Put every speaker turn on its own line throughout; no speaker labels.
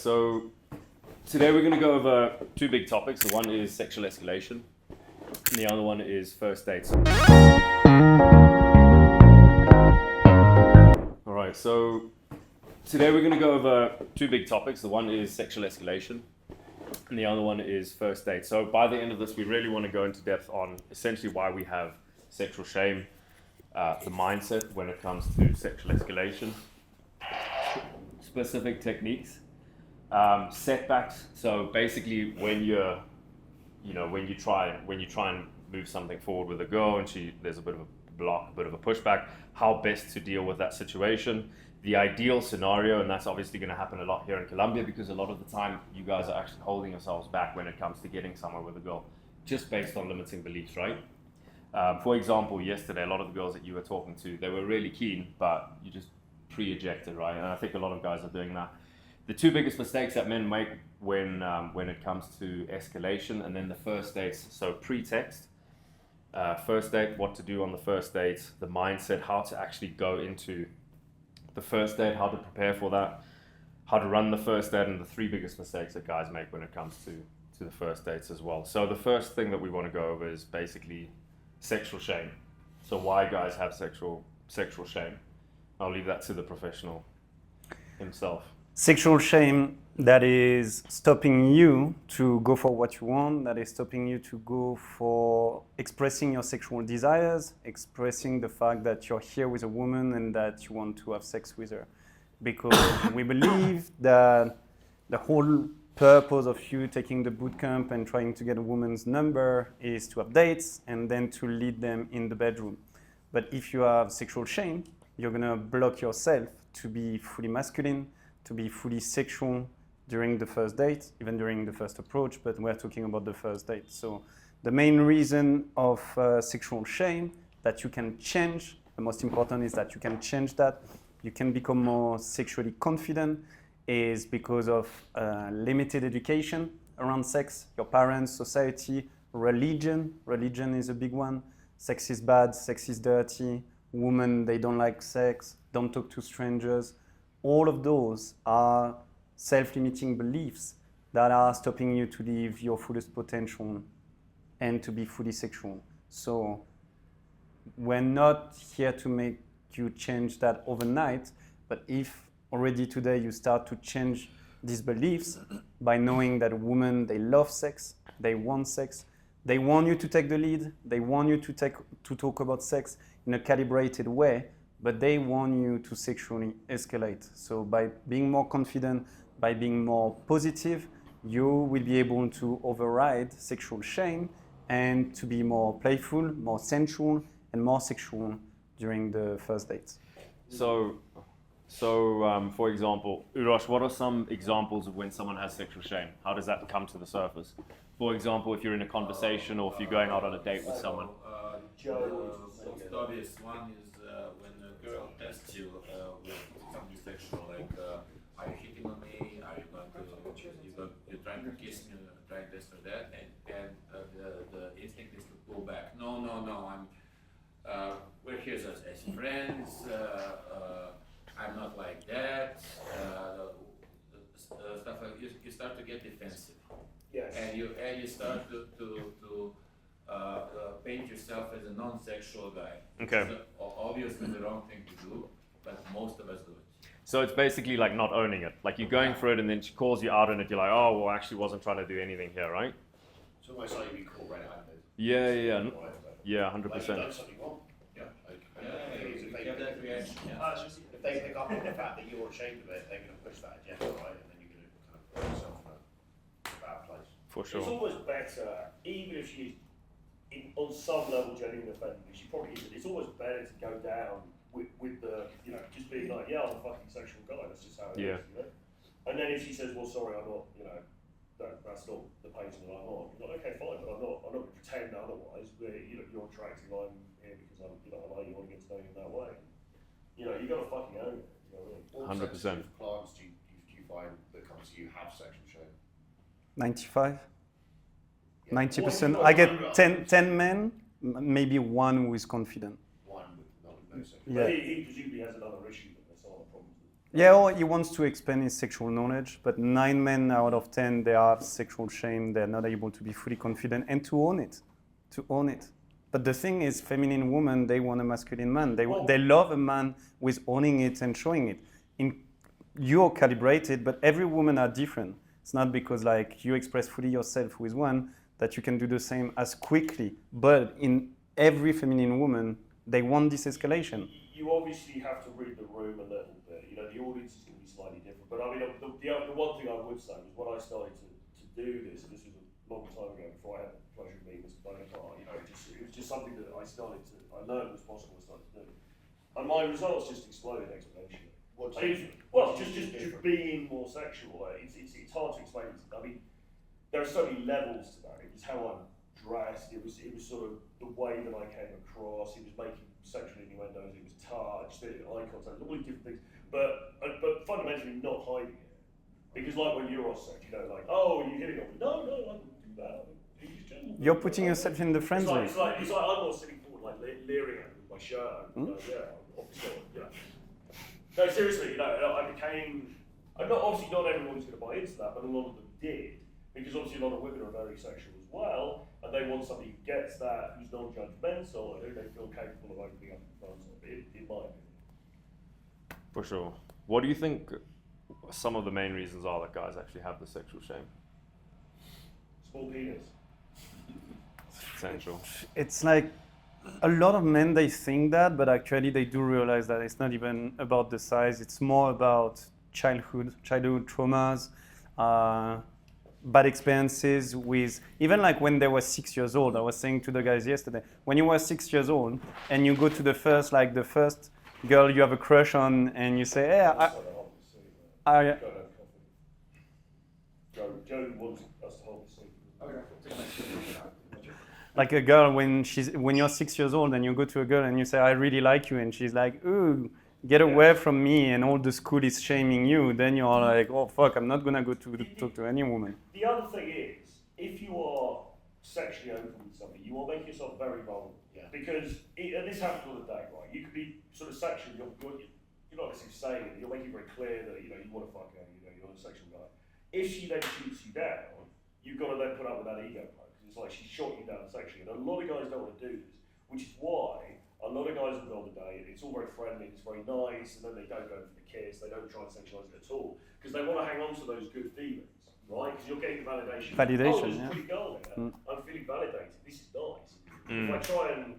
so today we're going to go over two big topics. The one is sexual escalation, and the other one is first dates. All right, so today we're going to go over two big topics. The one is sexual escalation, and the other one is first dates. So by the end of this, we really want to go into depth on essentially why we have sexual shame, the mindset when it comes to sexual escalation, specific techniques, setbacks. So basically, when you try and move something forward with a girl, and there's a bit of a block, a bit of a pushback, how best to deal with that situation. The ideal scenario, and that's obviously going to happen a lot here in Colombia, because a lot of the time you guys are actually holding yourselves back when it comes to getting somewhere with a girl, just based on limiting beliefs, right? For example, yesterday, a lot of the girls that you were talking to, they were really keen, but you just pre-ejected, right? And I think a lot of guys are doing that. The two biggest mistakes that men make when it comes to escalation, and then the first dates, so pre-text, first date, what to do on the first date, the mindset, how to actually go into the first date, how to prepare for that, how to run the first date, and the three biggest mistakes that guys make when it comes to the first dates as well. So the first thing that we want to go over is basically sexual shame. So why guys have sexual shame. I'll leave that to the professional himself.
Sexual shame that is stopping you to go for what you want, that is stopping you to go for expressing your sexual desires, expressing the fact that you're here with a woman and that you want to have sex with her. Because we believe that the whole purpose of you taking the boot camp and trying to get a woman's number is to have dates and then to lead them in the bedroom. But if you have sexual shame, you're gonna block yourself to be fully masculine, to be fully sexual during the first date, even during the first approach, but we're talking about the first date. So the main reason of sexual shame that you can change, the most important is that you can change that, you can become more sexually confident, is because of limited education around sex, your parents, society, religion. Religion is a big one. Sex is bad, sex is dirty, women, they don't like sex, don't talk to strangers. All of those are self-limiting beliefs that are stopping you to live your fullest potential and to be fully sexual. So we're not here to make you change that overnight, but if already today you start to change these beliefs by knowing that women, they love sex, they want sex, they want you to take the lead, they want you to talk about sex in a calibrated way, but they want you to sexually escalate. So by being more confident, by being more positive, you will be able to override sexual shame and to be more playful, more sensual, and more sexual during the first dates.
So for example, Urosh, what are some examples of when someone has sexual shame? How does that come to the surface? For example, if you're in a conversation or if you're going out on a date with someone.
Most obvious one is when a girl tests you with something sexual, like, are you hitting on me? Are you you're trying to kiss me, trying this or that, and the instinct is to pull back. No, we're here as friends. I'm not like that. Stuff like you start to get defensive.
Yes.
And you start to paint yourself as a non-sexual guy.
Okay.
It's obviously the wrong thing to do, but most of us do it.
So it's basically like not owning it. Like you're going for it and then she calls you out on it. You're like, oh, well, I actually wasn't trying to do anything here, right?
It's almost like you call red-handed.
Yeah, 100%.
Like you've done something wrong.
Yeah.
If
You have that reaction.
if they pick up on the fact that you're ashamed of it, they're going to push that agenda, right? And then you're going to kind of put yourself in a bad place.
For
It's
sure.
always better, even if she's on some level genuinely offended, she probably isn't. It's always better to go down with the, just being like, yeah, I'm a fucking sexual guy, that's just how it is, And then if she says, well, sorry, I'm not, that's not the page that I'm on, you're like, okay, fine, but I'm not going to pretend otherwise, but, you're attractive, I'm here because I know you want to get to know you in that way. You got to fucking own it, you know what I mean?
100%.
What percentage of clients do you find that come to you have sexual shame?
95?
Yeah.
90%. I get 10 men, maybe one who is confident.
One with no sexual
Yeah.
He presumably has another issue, but that's not a problem.
Yeah, or he wants to expand his sexual knowledge, but 9 men out of 10, they have sexual shame. They're not able to be fully confident and to own it. But the thing is, feminine women, they want a masculine man. They love a man with owning it and showing it. You're calibrated, but every woman are different. It's not because like you express fully yourself with one that you can do the same as quickly. But in every feminine woman, they want this escalation.
You obviously have to read the room a little bit. You know, the audience is going to be slightly different. But I mean, the one thing I would say was when I started to do this, and this was a long time ago before I had the pleasure of meeting this Bonaparte, you know, it was just something that I learned was possible and started to do. And my results just exploded exponentially. Just being more sexual. It's hard to explain. I mean, there are so many levels to that. It was how I'm dressed. It was sort of the way that I came across. It was making sexual innuendos. It was touch, eye contact, all these different things. But fundamentally not hiding it. Because like when you're on sex, you know, like, oh, are you hitting on me? No, I wouldn't do that.
You're putting yourself in the friend zone.
It's like I'm not sitting forward, like leering at him with my shirt. Yeah, obviously, yeah. No, seriously, you know, obviously not everyone's going to buy into that, but a lot of them did, because obviously a lot of women are very sexual as well, and they want somebody who gets that, who's non-judgmental, and who they feel capable of opening up in front of, in my opinion.
For sure. What do you think some of the main reasons are that guys actually have the sexual shame?
Small penis.
Essential.
It's like a lot of men, they think that, but actually they do realize that it's not even about the size. It's more about childhood traumas, bad experiences with, even like when they were 6 years old. I was saying to the guys yesterday, when you were 6 years old and you go to the first girl you have a crush on and you say, hey,
Joe wants us to hold the seat.
like a girl when you're 6 years old and you go to a girl and you say, I really like you, and she's like, ooh, get away from me, and all the school is shaming you, then you're like, oh fuck, I'm not gonna go to talk to any woman.
The other thing is, if you are sexually open with somebody, you will make yourself very vulnerable.
Yeah.
Because, and this happens all the day, right? You could be sort of sexual, you're not necessarily saying it, you're making it very clear that, you know, you want to fuck her, you know, you're a sexual guy. If she then shoots you down, you've got to then put up with that ego play. It's like she shot you down sexually, and a lot of guys don't want to do this, which is why a lot of guys will go on the date, it's all very friendly, it's very nice, and then they don't go for the kiss, they don't try and sexualise it at all, because they want to hang on to those good feelings, right? Because you're getting validation. Oh, there's a pretty girl there, I'm feeling validated, this is nice. If I try and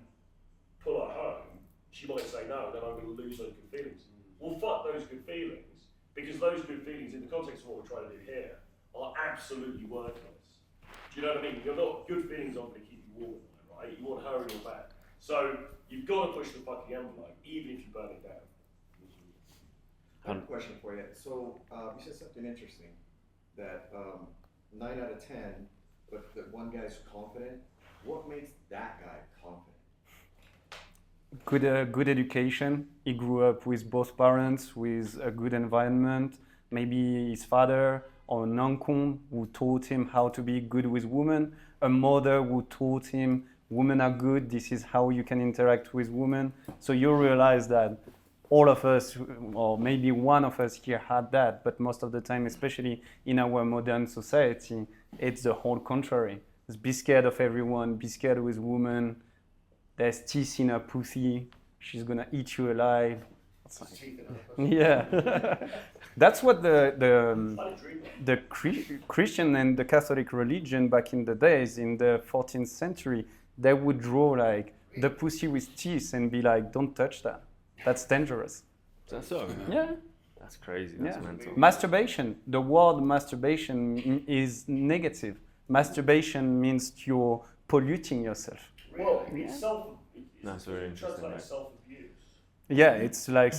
pull her home, she might say no, then I'm going to lose those good feelings. Well, fuck those good feelings, because those good feelings, in the context of what we're trying to do here, are absolutely worthless. Do you know what I mean? Good feelings aren't going to keep you warm, right? You want her in your bed. So you've got to push the fucking envelope, even if you burn it down.
I have a question for you. So you said something interesting, that 9 out of 10, but that one guy's confident. What makes that guy confident?
Good education. He grew up with both parents, with a good environment. Maybe his father or an uncle who taught him how to be good with women. A mother who taught him women are good. This is how you can interact with women. So you realize that all of us, or maybe one of us here had that, but most of the time, especially in our modern society, it's the whole contrary. It's be scared of everyone, be scared with women. There's teeth in her pussy. She's gonna eat you alive. Yeah. That's what the Christian and the Catholic religion back in the days, in the 14th century, they would draw like the pussy with teeth and be like, don't touch that. That's dangerous.
That's so?
Yeah.
That's crazy. That's mental.
Masturbation. The word masturbation is negative. Masturbation means you're polluting yourself.
Well, it's
That's very interesting.
Like self-abuse.
Yeah, it's like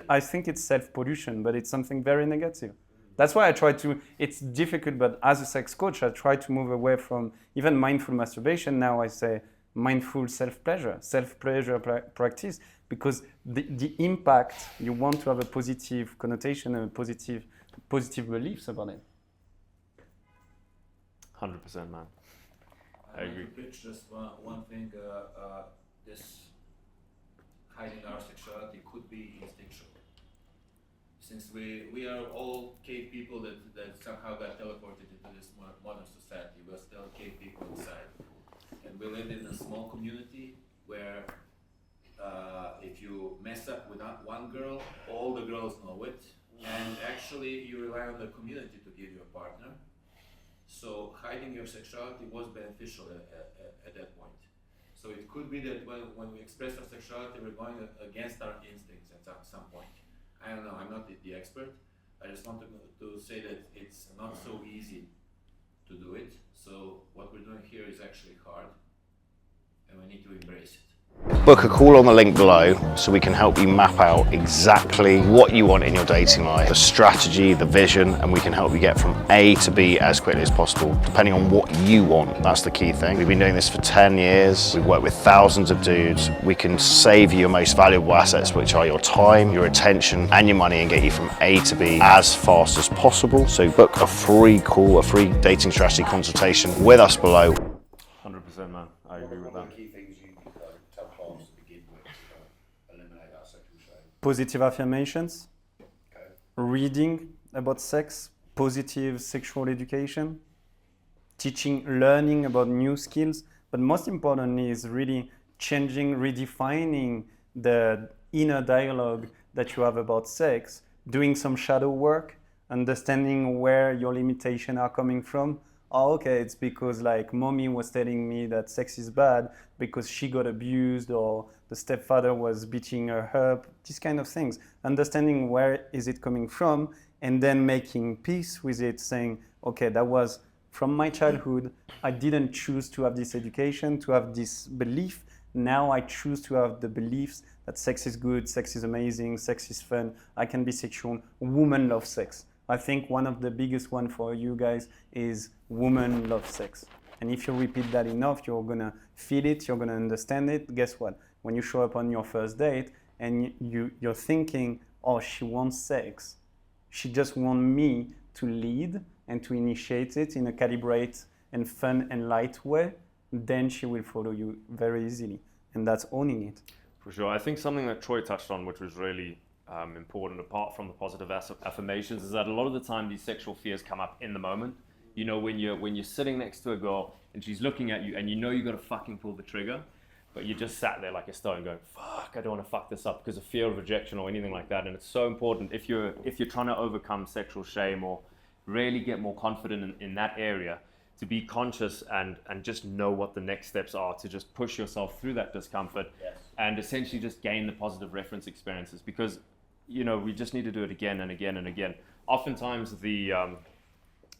I think it's self-pollution, but it's something very negative. That's why I try to, it's difficult, but as a sex coach, I try to move away from even mindful masturbation. Now I say mindful self-pleasure practice, because the impact, you want to have a positive connotation and positive beliefs about it.
100%, man. I agree.
To pitch just one thing, this hiding our sexuality could be instinctual. since we are all cave people that somehow got teleported into this modern society, we're still cave people inside. And we live in a small community where if you mess up with one girl, all the girls know it. And actually you rely on the community to give you a partner. So hiding your sexuality was beneficial at that point. So it could be that when we express our sexuality, we're going against our instincts at some point. I don't know, I'm not the expert. I just want to say that it's not so easy to do it. So what we're doing here is actually hard, and we need to embrace it.
Book a call on the link below so we can help you map out exactly what you want in your dating life, the strategy, the vision, and we can help you get from A to B as quickly as possible, depending on what you want. That's the key thing. We've been doing this for 10 years. We've worked with thousands of dudes. We can save you your most valuable assets, which are your time, your attention, and your money, and get you from A to B as fast as possible. So book a free call, a free dating strategy consultation with us below.
100%, man. I agree with
One
that.
of the key things you tell clients to begin with to eliminate that sexual shame.
Positive affirmations,
Okay.
reading about sex, positive sexual education, learning about new skills, but most importantly is really changing, redefining the inner dialogue that you have about sex, doing some shadow work, understanding where your limitations are coming from. Oh, okay, it's because like mommy was telling me that sex is bad because she got abused, or the stepfather was beating her up, these kind of things. Understanding where is it coming from, and then making peace with it, saying, okay, that was from my childhood. I didn't choose to have this education, to have this belief. Now I choose to have the beliefs that sex is good, sex is amazing, sex is fun, I can be sexual, women love sex. I think one of the biggest one for you guys is women love sex. And if you repeat that enough, you're gonna feel it, you're gonna understand it. Guess what? When you show up on your first date and you're thinking, oh, she wants sex. She just wants me to lead and to initiate it in a calibrate and fun and light way, then she will follow you very easily. And that's owning it.
For sure. I think something that Troy touched on, which was really important, apart from the positive affirmations, is that a lot of the time these sexual fears come up in the moment. You know, when you're sitting next to a girl and she's looking at you and you know you got to fucking pull the trigger, but you just sat there like a stone going, fuck, I don't want to fuck this up because of fear of rejection or anything like that. And it's so important if you're trying to overcome sexual shame or really get more confident in that area, to be conscious and just know what the next steps are, to just push yourself through that discomfort.
Yes.
And essentially just gain the positive reference experiences, because you know we just need to do it again and again and again. Oftentimes the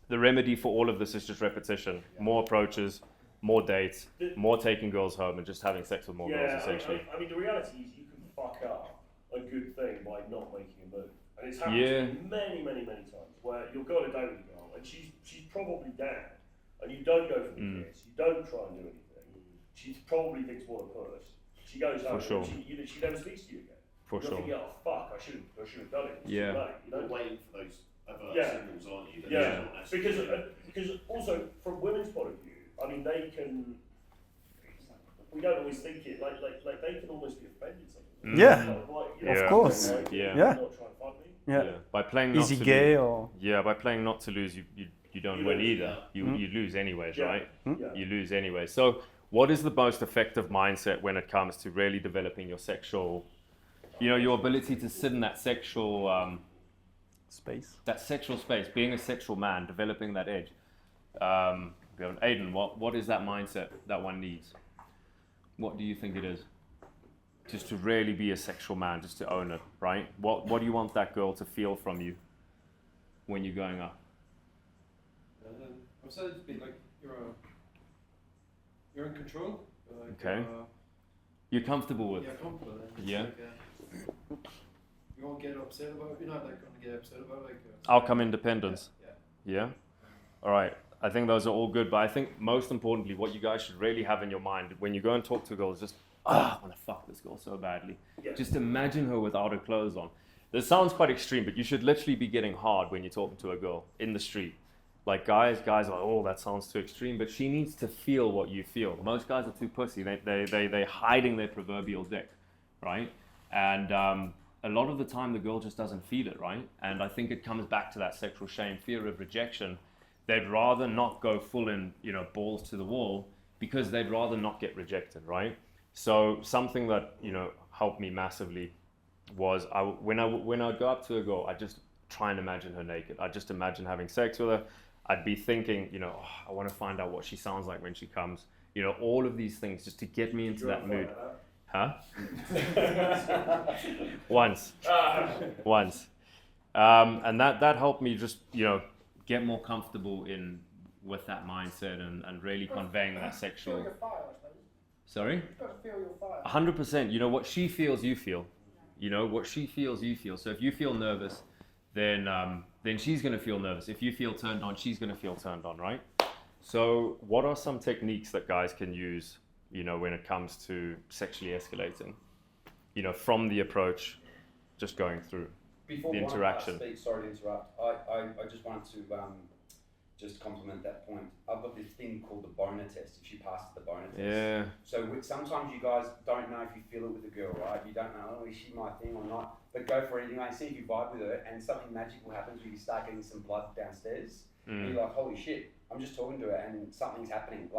remedy for all of this is just repetition, more approaches, more dates, more taking girls home and just having sex with more girls essentially.
I mean, the reality is you can fuck up a good thing by not making a move. And it's happened to me many, many, many times where you'll go on a date with a girl and she's probably down, and you don't go for the kiss, you don't try and do anything. She probably thinks what a puss. She goes home and she never speaks to you again.
For
You're
sure.
thinking, oh fuck, I should have done it. It's
Yeah.
too late, you know?
You're waiting for those other signals, aren't you? That
Yeah,
you're not necessarily-
because also from women's point of view, I mean they can. We don't always think it like they can almost be offended sometimes.
Yeah.
Like, you know,
Of course.
like,
Yeah.
Not trying to fuck me.
Yeah.
By playing not
Easy
to
gay
lose,
or
by playing not to lose, you don't
You
win
lose,
either. You lose anyways,
Yeah.
right?
Yeah.
You lose anyway. So what is the most effective mindset when it comes to really developing your sexual, your ability to sit in that sexual
space.
space, being a sexual man, developing that edge? Aiden, what is that mindset that one needs? What do you think it is? Just to really be a sexual man, just to own it, right? What do you want that girl to feel from you when you're going up?
I'm saying just be like you're in control. Like,
Okay. You're comfortable with?
Yeah, comfortable. And
Yeah.
Like, you won't get upset about it. You're not like gonna get upset about like.
Outcome independence.
Yeah.
Yeah? All right. I think those are all good, but I think most importantly, what you guys should really have in your mind when you go and talk to a girl is just, I want to fuck this girl so badly.
Yeah.
Just imagine her without her clothes on. This sounds quite extreme, but you should literally be getting hard when you're talking to a girl in the street. Like guys are like, oh, that sounds too extreme, but she needs to feel what you feel. Most guys are too pussy. They're hiding their proverbial dick, right? And a lot of the time the girl just doesn't feel it, right? And I think it comes back to that sexual shame, fear of rejection. They'd rather not go full in, balls to the wall because they'd rather not get rejected, right? So something that, helped me massively was when I'd go up to a girl, I'd just try and imagine her naked. I'd just imagine having sex with her. I'd be thinking, I want to find out what she sounds like when she comes. All of these things just to get me into that mood. Huh? Once. And that helped me just, get more comfortable with that mindset and really conveying that sexual.
Feel your fire, I suppose.
Sorry?
You've got to feel your fire.
100%. What she feels, you feel. What she feels, you feel. So if you feel nervous, then she's going to feel nervous. If you feel turned on, she's going to feel turned on, right? So what are some techniques that guys can use, when it comes to sexually escalating? From the approach, just going through
Before
the interaction.
Speak, sorry to interrupt. I just wanted to just compliment that point. I've got this thing called the boner test. If she passes the boner test.
Yeah.
So sometimes you guys don't know if you feel it with a girl, right? You don't know, is she my thing or not? But go for it anyway. See if you vibe with her, and something magical happens where you start getting some blood downstairs. And you're like, holy shit! I'm just talking to her, and something's happening.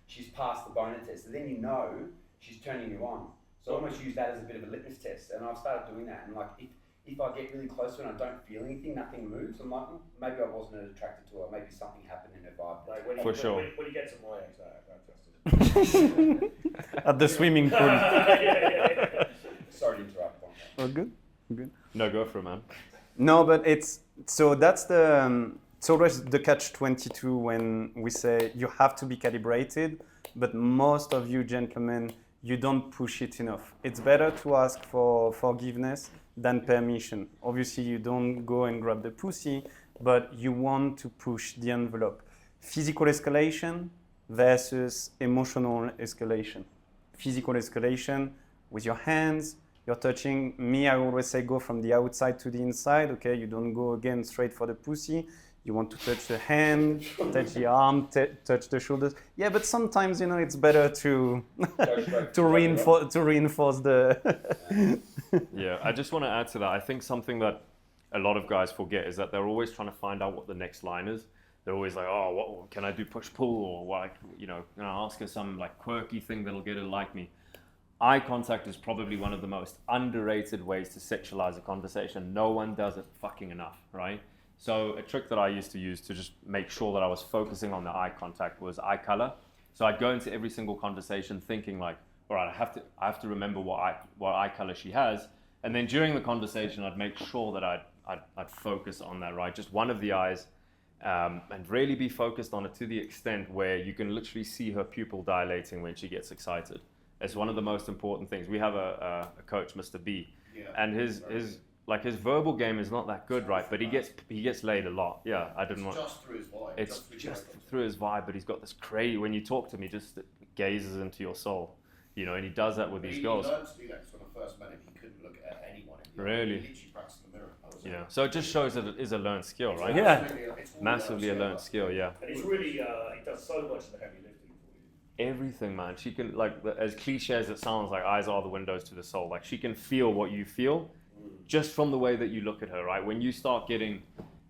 She's passed the boner test. And then you know she's turning you on. So I almost use that as a bit of a litmus test. And I've started doing that. And if I get really close to her and I don't feel anything, nothing moves, I'm like, maybe I wasn't attracted to her. Maybe something happened in her vibe.
Like when
For sure.
When you get to my age, that
At the swimming pool.
yeah.
Sorry to interrupt.
Oh, good.
No, go for it, man.
No, but that's it's always the catch-22 when we say you have to be calibrated, but most of you gentlemen, you don't push it enough. It's better to ask for forgiveness than permission. Obviously, you don't go and grab the pussy, but you want to push the envelope. Physical escalation versus emotional escalation. Physical escalation with your hands, you're touching. Me, I always say go from the outside to the inside, okay? You don't go again straight for the pussy. You want to touch the hand, touch the arm, touch the shoulders. Yeah, but sometimes, it's better to reinforce the...
Yeah, I just want to add to that. I think something that a lot of guys forget is that they're always trying to find out what the next line is. They're always like, oh, what can I do push-pull? Or what, can I ask her some quirky thing that'll get her to like me? Eye contact is probably one of the most underrated ways to sexualize a conversation. No one does it fucking enough, right? So a trick that I used to use to just make sure that I was focusing on the eye contact was eye color. So I'd go into every single conversation thinking all right, I have to remember what eye color she has, and then during the conversation I'd make sure that I'd focus on that, right? Just one of the eyes, and really be focused on it to the extent where you can literally see her pupil dilating when she gets excited. It's one of the most important things. We have a coach, Mr. B, and his verbal game is not that good, right? But he gets laid a lot. Yeah, I didn't want.
Just through his vibe.
It's just through his vibe, but he's got this crazy. When you talk to him, he just gazes into your soul, and he does that with these girls.
He learned to do that because when I first met him, he couldn't look at anyone.
Really?
He literally practiced in the mirror.
Yeah. So it just shows that it is a learned skill, right?
Yeah.
Massively a learned skill. Yeah.
And it's really, it does so much of the heavy lifting for you.
Everything, man. She can, as cliche as it sounds, eyes are the windows to the soul. She can feel what you feel just from the way that you look at her, right? When you start getting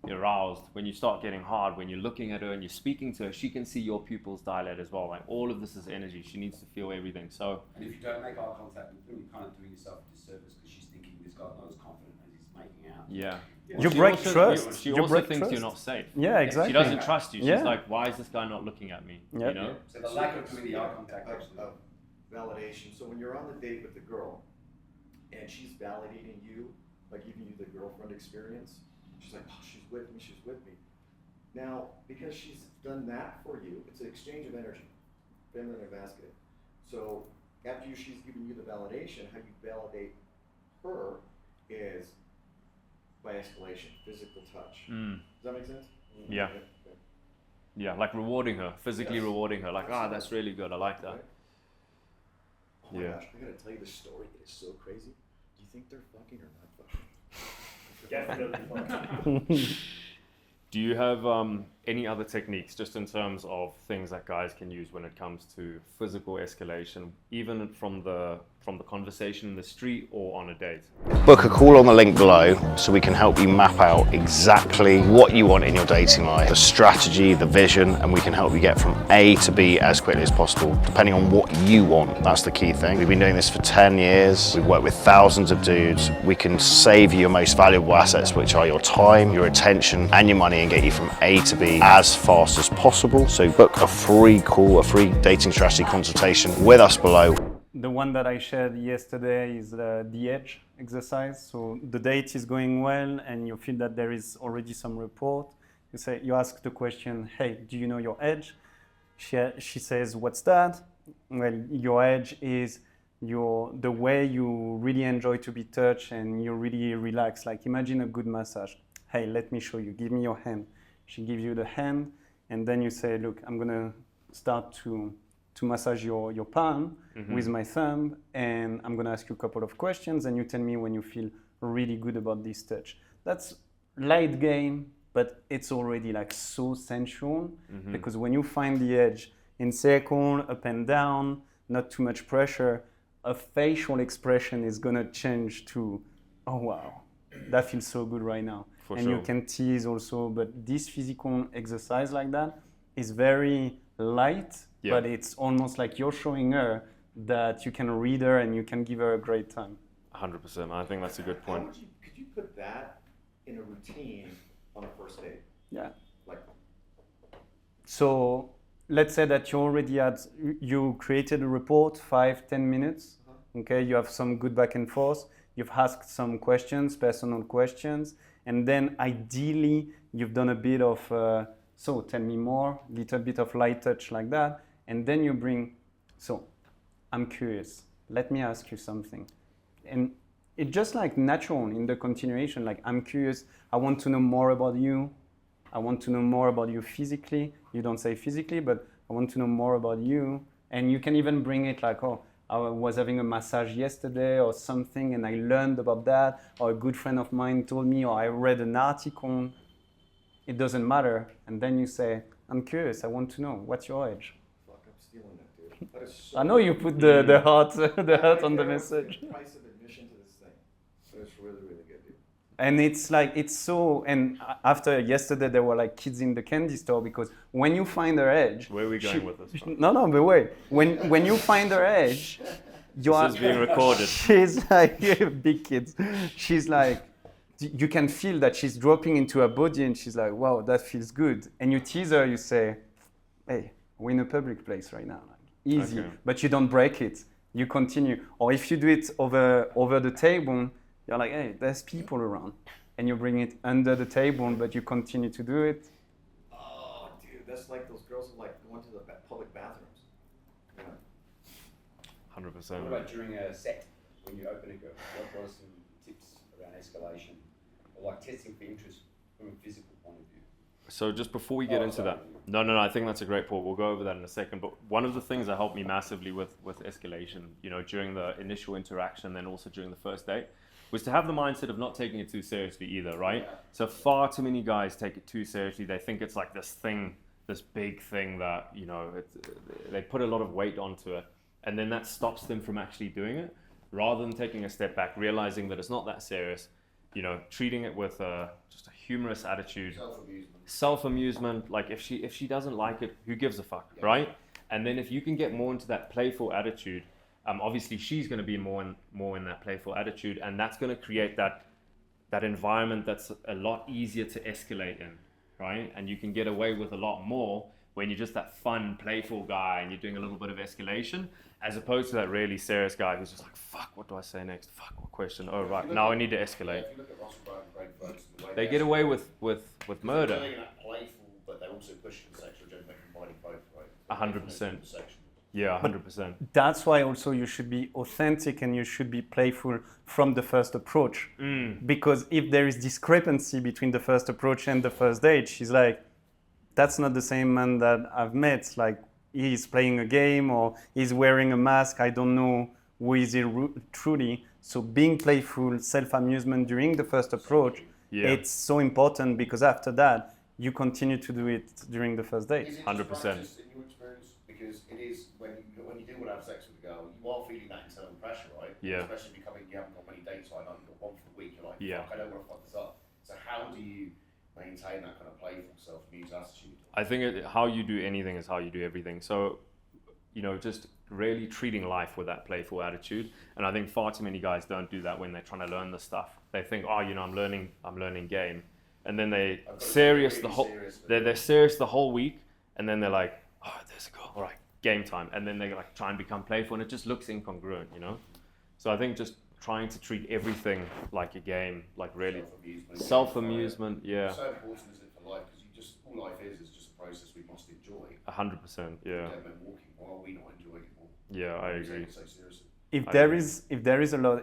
aroused, when you start getting hard, when you're looking at her and you're speaking to her, she can see your pupils dilate as well. All of this is energy. She needs to feel everything. So.
And if you don't make eye contact with them, you're kind of doing yourself a disservice because she's thinking this guy's not as confident as he's making out.
Yeah.
You break trust.
She also thinks you're not safe.
Yeah, exactly.
She doesn't trust you. She's
Yeah.
like, why is this guy not looking at me?
Yep.
So the lack of doing the eye contact
of validation. So when you're on the date with the girl and she's validating you, giving you the girlfriend experience, she's like, oh, she's with me. Now, because she's done that for you, it's an exchange of energy, feminine and masculine. So after she's giving you the validation, how you validate her is by escalation, physical touch. Does that make sense?
Yeah.
Okay.
Yeah, rewarding her, physically
Yes.
rewarding her. That's really good. I like that.
Right. Oh my
Yeah.
gosh, I gotta tell you this story. It is so crazy. Do you think they're fucking or not fucking?
Definitely fucking.
Do you have any other techniques, just in terms of things that guys can use when it comes to physical escalation, even from the conversation in the street or on a date?
Book a call on the link below so we can help you map out exactly what you want in your dating life, the strategy, the vision, and we can help you get from A to B as quickly as possible, depending on what you want. That's the key thing. We've been doing this for 10 years. We've worked with thousands of dudes. We can save you your most valuable assets, which are your time, your attention, and your money, and get you from A to B as fast as possible. So book a free call, a free dating strategy consultation with us below.
The one that I shared yesterday is the edge exercise. So the date is going well and you feel that there is already some rapport. You ask the question, hey, do you know your edge? She says, what's that? Well, your edge is the way you really enjoy to be touched and you really relax. Like imagine a good massage. Hey, let me show you, give me your hand. She gives you the hand and then you say, look, I'm gonna start to massage your palm with my thumb, and I'm gonna ask you a couple of questions and you tell me when you feel really good about this touch. That's light game, but it's already like so sensual because when you find the edge in circle, up and down, not too much pressure, a facial expression is gonna change to, oh wow, that feels so good right now.
For
and
sure.
you can tease also, but this physical exercise like that is very light, but it's almost like you're showing her that you can read her and you can give her a great time.
100%. I think that's a good point.
Could you put that in a routine on a first date?
Yeah.
Like,
so let's say that you created a report, 5-10 minutes. Okay, you have some good back and forth. You've asked some questions, personal questions, and then ideally you've done a bit of so tell me more, little bit of light touch like that, and then you bring, so I'm curious, let me ask you something. And it's just like natural in the continuation, like I'm curious, I want to know more about you, I want to know more about you physically, you don't say physically, but I want to know more about you, and you can even bring it like, oh, I was having a massage yesterday or something and I learned about that, or a good friend of mine told me, or I read an article. It doesn't matter. And then you say, I'm curious, I want to know, what's your age?
fuck, I'm stealing that, dude. That is so
I know you put the heart, the heart on the message.
The price of admission to this thing. So it's really, really good, dude.
And it's like, it's so, and after yesterday, there were like kids in the candy store because when you find her age.
Where are we going with this?
No, but wait. When you find her age,
This is being recorded.
She's like, big kids. She's like, you can feel that she's dropping into her body and she's like, wow, that feels good. And you tease her, you say, hey, we're in a public place right now. Like, easy,
Okay.
but you don't break it. You continue. Or if you do it over the table, you're like, hey, there's people around. And you bring it under the table, but you continue to do it.
Oh, dude, that's like those girls who like going to the public bathrooms. Yeah.
100%.
What about during a set when you open a girl? What are some tips around escalation or like testing for interest from a physical point of view?
So just before we get into that, no, I think that's a great point. We'll go over that in a second. But one of the things that helped me massively with escalation, during the initial interaction, then also during the first date, was to have the mindset of not taking it too seriously either, right? Yeah. So far too many guys take it too seriously. They think it's like this big thing that, they put a lot of weight onto it. And then that stops them from actually doing it, rather than taking a step back, realizing that it's not that serious, treating it with just a humorous attitude, self-amusement. Like if she doesn't like it, who gives a fuck, right? And then if you can get more into that playful attitude, obviously she's going to be more in that playful attitude, and that's going to create that environment that's a lot easier to escalate in, right? And you can get away with a lot more when you're just that fun, playful guy and you're doing a little bit of escalation, as opposed to that really serious guy who's just like, fuck, what do I say next? Fuck, what question? Oh, right, now I need to escalate.
If you look at Ross and Greg Folks, the way
They get away with murder.
They're doing that playful, but they're also pushing the sexual agenda, combining both, right?
100%. Yeah, 100%.
That's why also you should be authentic and you should be playful from the first approach. Because if there is discrepancy between the first approach and the first date, she's like, that's not the same man that I've met. Like, he's playing a game or he's wearing a mask. I don't know who is he truly. So being playful, self-amusement during the first approach, it's so important because after that, you continue to do it during the first date.
Is it
100%.
just practice in your experience? Because it is when you do want to have sex with a girl, you are feeling that internal pressure, right?
Yeah.
Especially becoming you haven't got many dates. I know you've got one for the week. You're like,
Yeah.
fuck, I don't want to fuck this up. So how do you maintain that kind of playful, self-amused attitude?
I think how you do anything is how you do everything. So, just really treating life with that playful attitude. And I think far too many guys don't do that when they're trying to learn the stuff. They think, oh, I'm learning game, and then they're serious the whole week, and then they're like, oh, there's a goal, all right, game time, and then they like try and become playful, and it just looks incongruent, So I think just trying to treat everything like a game, like really self-amusement, yeah.
So important is it for life? Because all life is just a process we must enjoy.
100%, yeah.
Dead men walking. Why are we not enjoying it more?
Yeah, I agree.
Take it so seriously.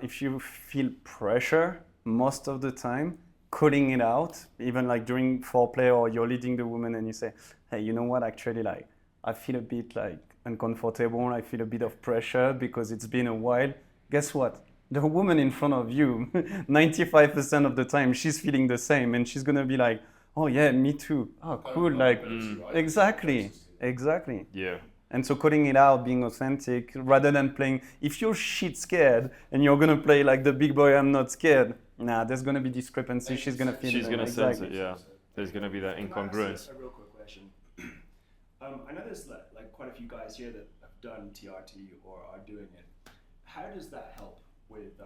If you feel pressure most of the time, cutting it out, even like during foreplay or you're leading the woman and you say, hey, you know what, actually like I feel a bit like uncomfortable, I feel a bit of pressure because it's been a while. Guess what? The woman in front of you, 95% of the time, she's feeling the same and she's gonna be like, oh yeah, me too. Oh, cool, like, exactly.
Yeah.
And so cutting it out, being authentic, rather than playing, if you're shit scared and you're gonna play like the big boy, I'm not scared, there's gonna be discrepancy, she's gonna feel it.
She's gonna sense it, yeah. There's gonna be that incongruence.
A real quick question. I know there's like quite a few guys here that have done TRT or are doing it. How does that help with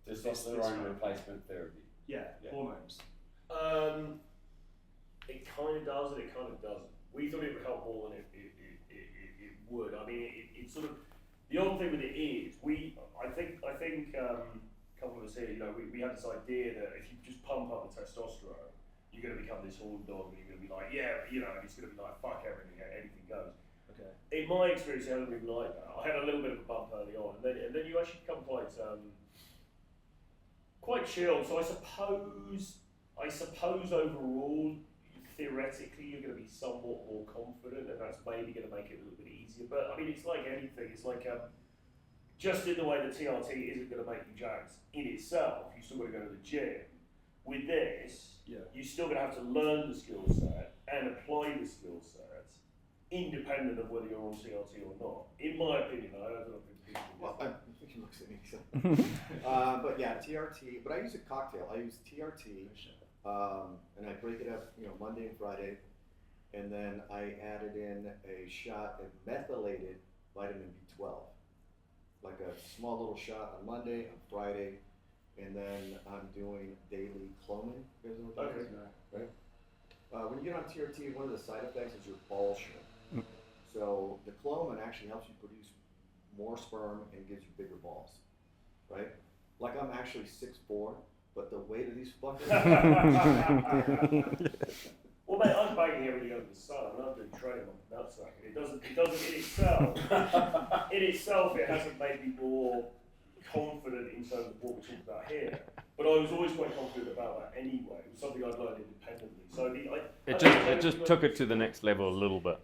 testosterone replacement therapy?
Yeah, hormones.
It kind of does and it kind of doesn't. We thought it would help more than it would. I mean, it sort of, the odd thing with it is, I think a couple of us here, we had this idea that if you just pump up the testosterone, you're going to become this horn dog and you're going to be like, yeah, and it's going to be like, fuck everything, anything goes.
Okay.
In my experience, it hasn't been like that. I had a little bit of a bump early on, and then you actually become quite chill. So I suppose overall, theoretically, you're going to be somewhat more confident, and that's maybe going to make it a little bit easier. But I mean, it's like anything. It's like just in the way that TRT isn't going to make you jacked in itself, you still got to go to the gym. With this, you're still going to have to learn the skill set and apply the skill set, independent of whether you're on TRT or not. In my opinion, I don't know if people.
Well, I think he looks at me. So. But yeah, TRT. But I use a cocktail. I use TRT. And I break it up, Monday and Friday, and then I added in a shot of methylated vitamin B12, like a small little shot on Monday, on Friday, and then I'm doing daily clomid. You guys know what that is? Right? When you get on TRT, one of the side effects is your balls shrink. So the clomid actually helps you produce more sperm and gives you bigger balls, right? Like I'm actually 6'4". But the weight of these fuckers.
Well, mate, I'm banging everything under the sun. I'm doing training on the nutsack. It doesn't in itself. It hasn't made me more confident in terms of what we're talking about here. But I was always quite confident about that anyway. It was something I'd learned independently. So
it just took it to the next level a little bit.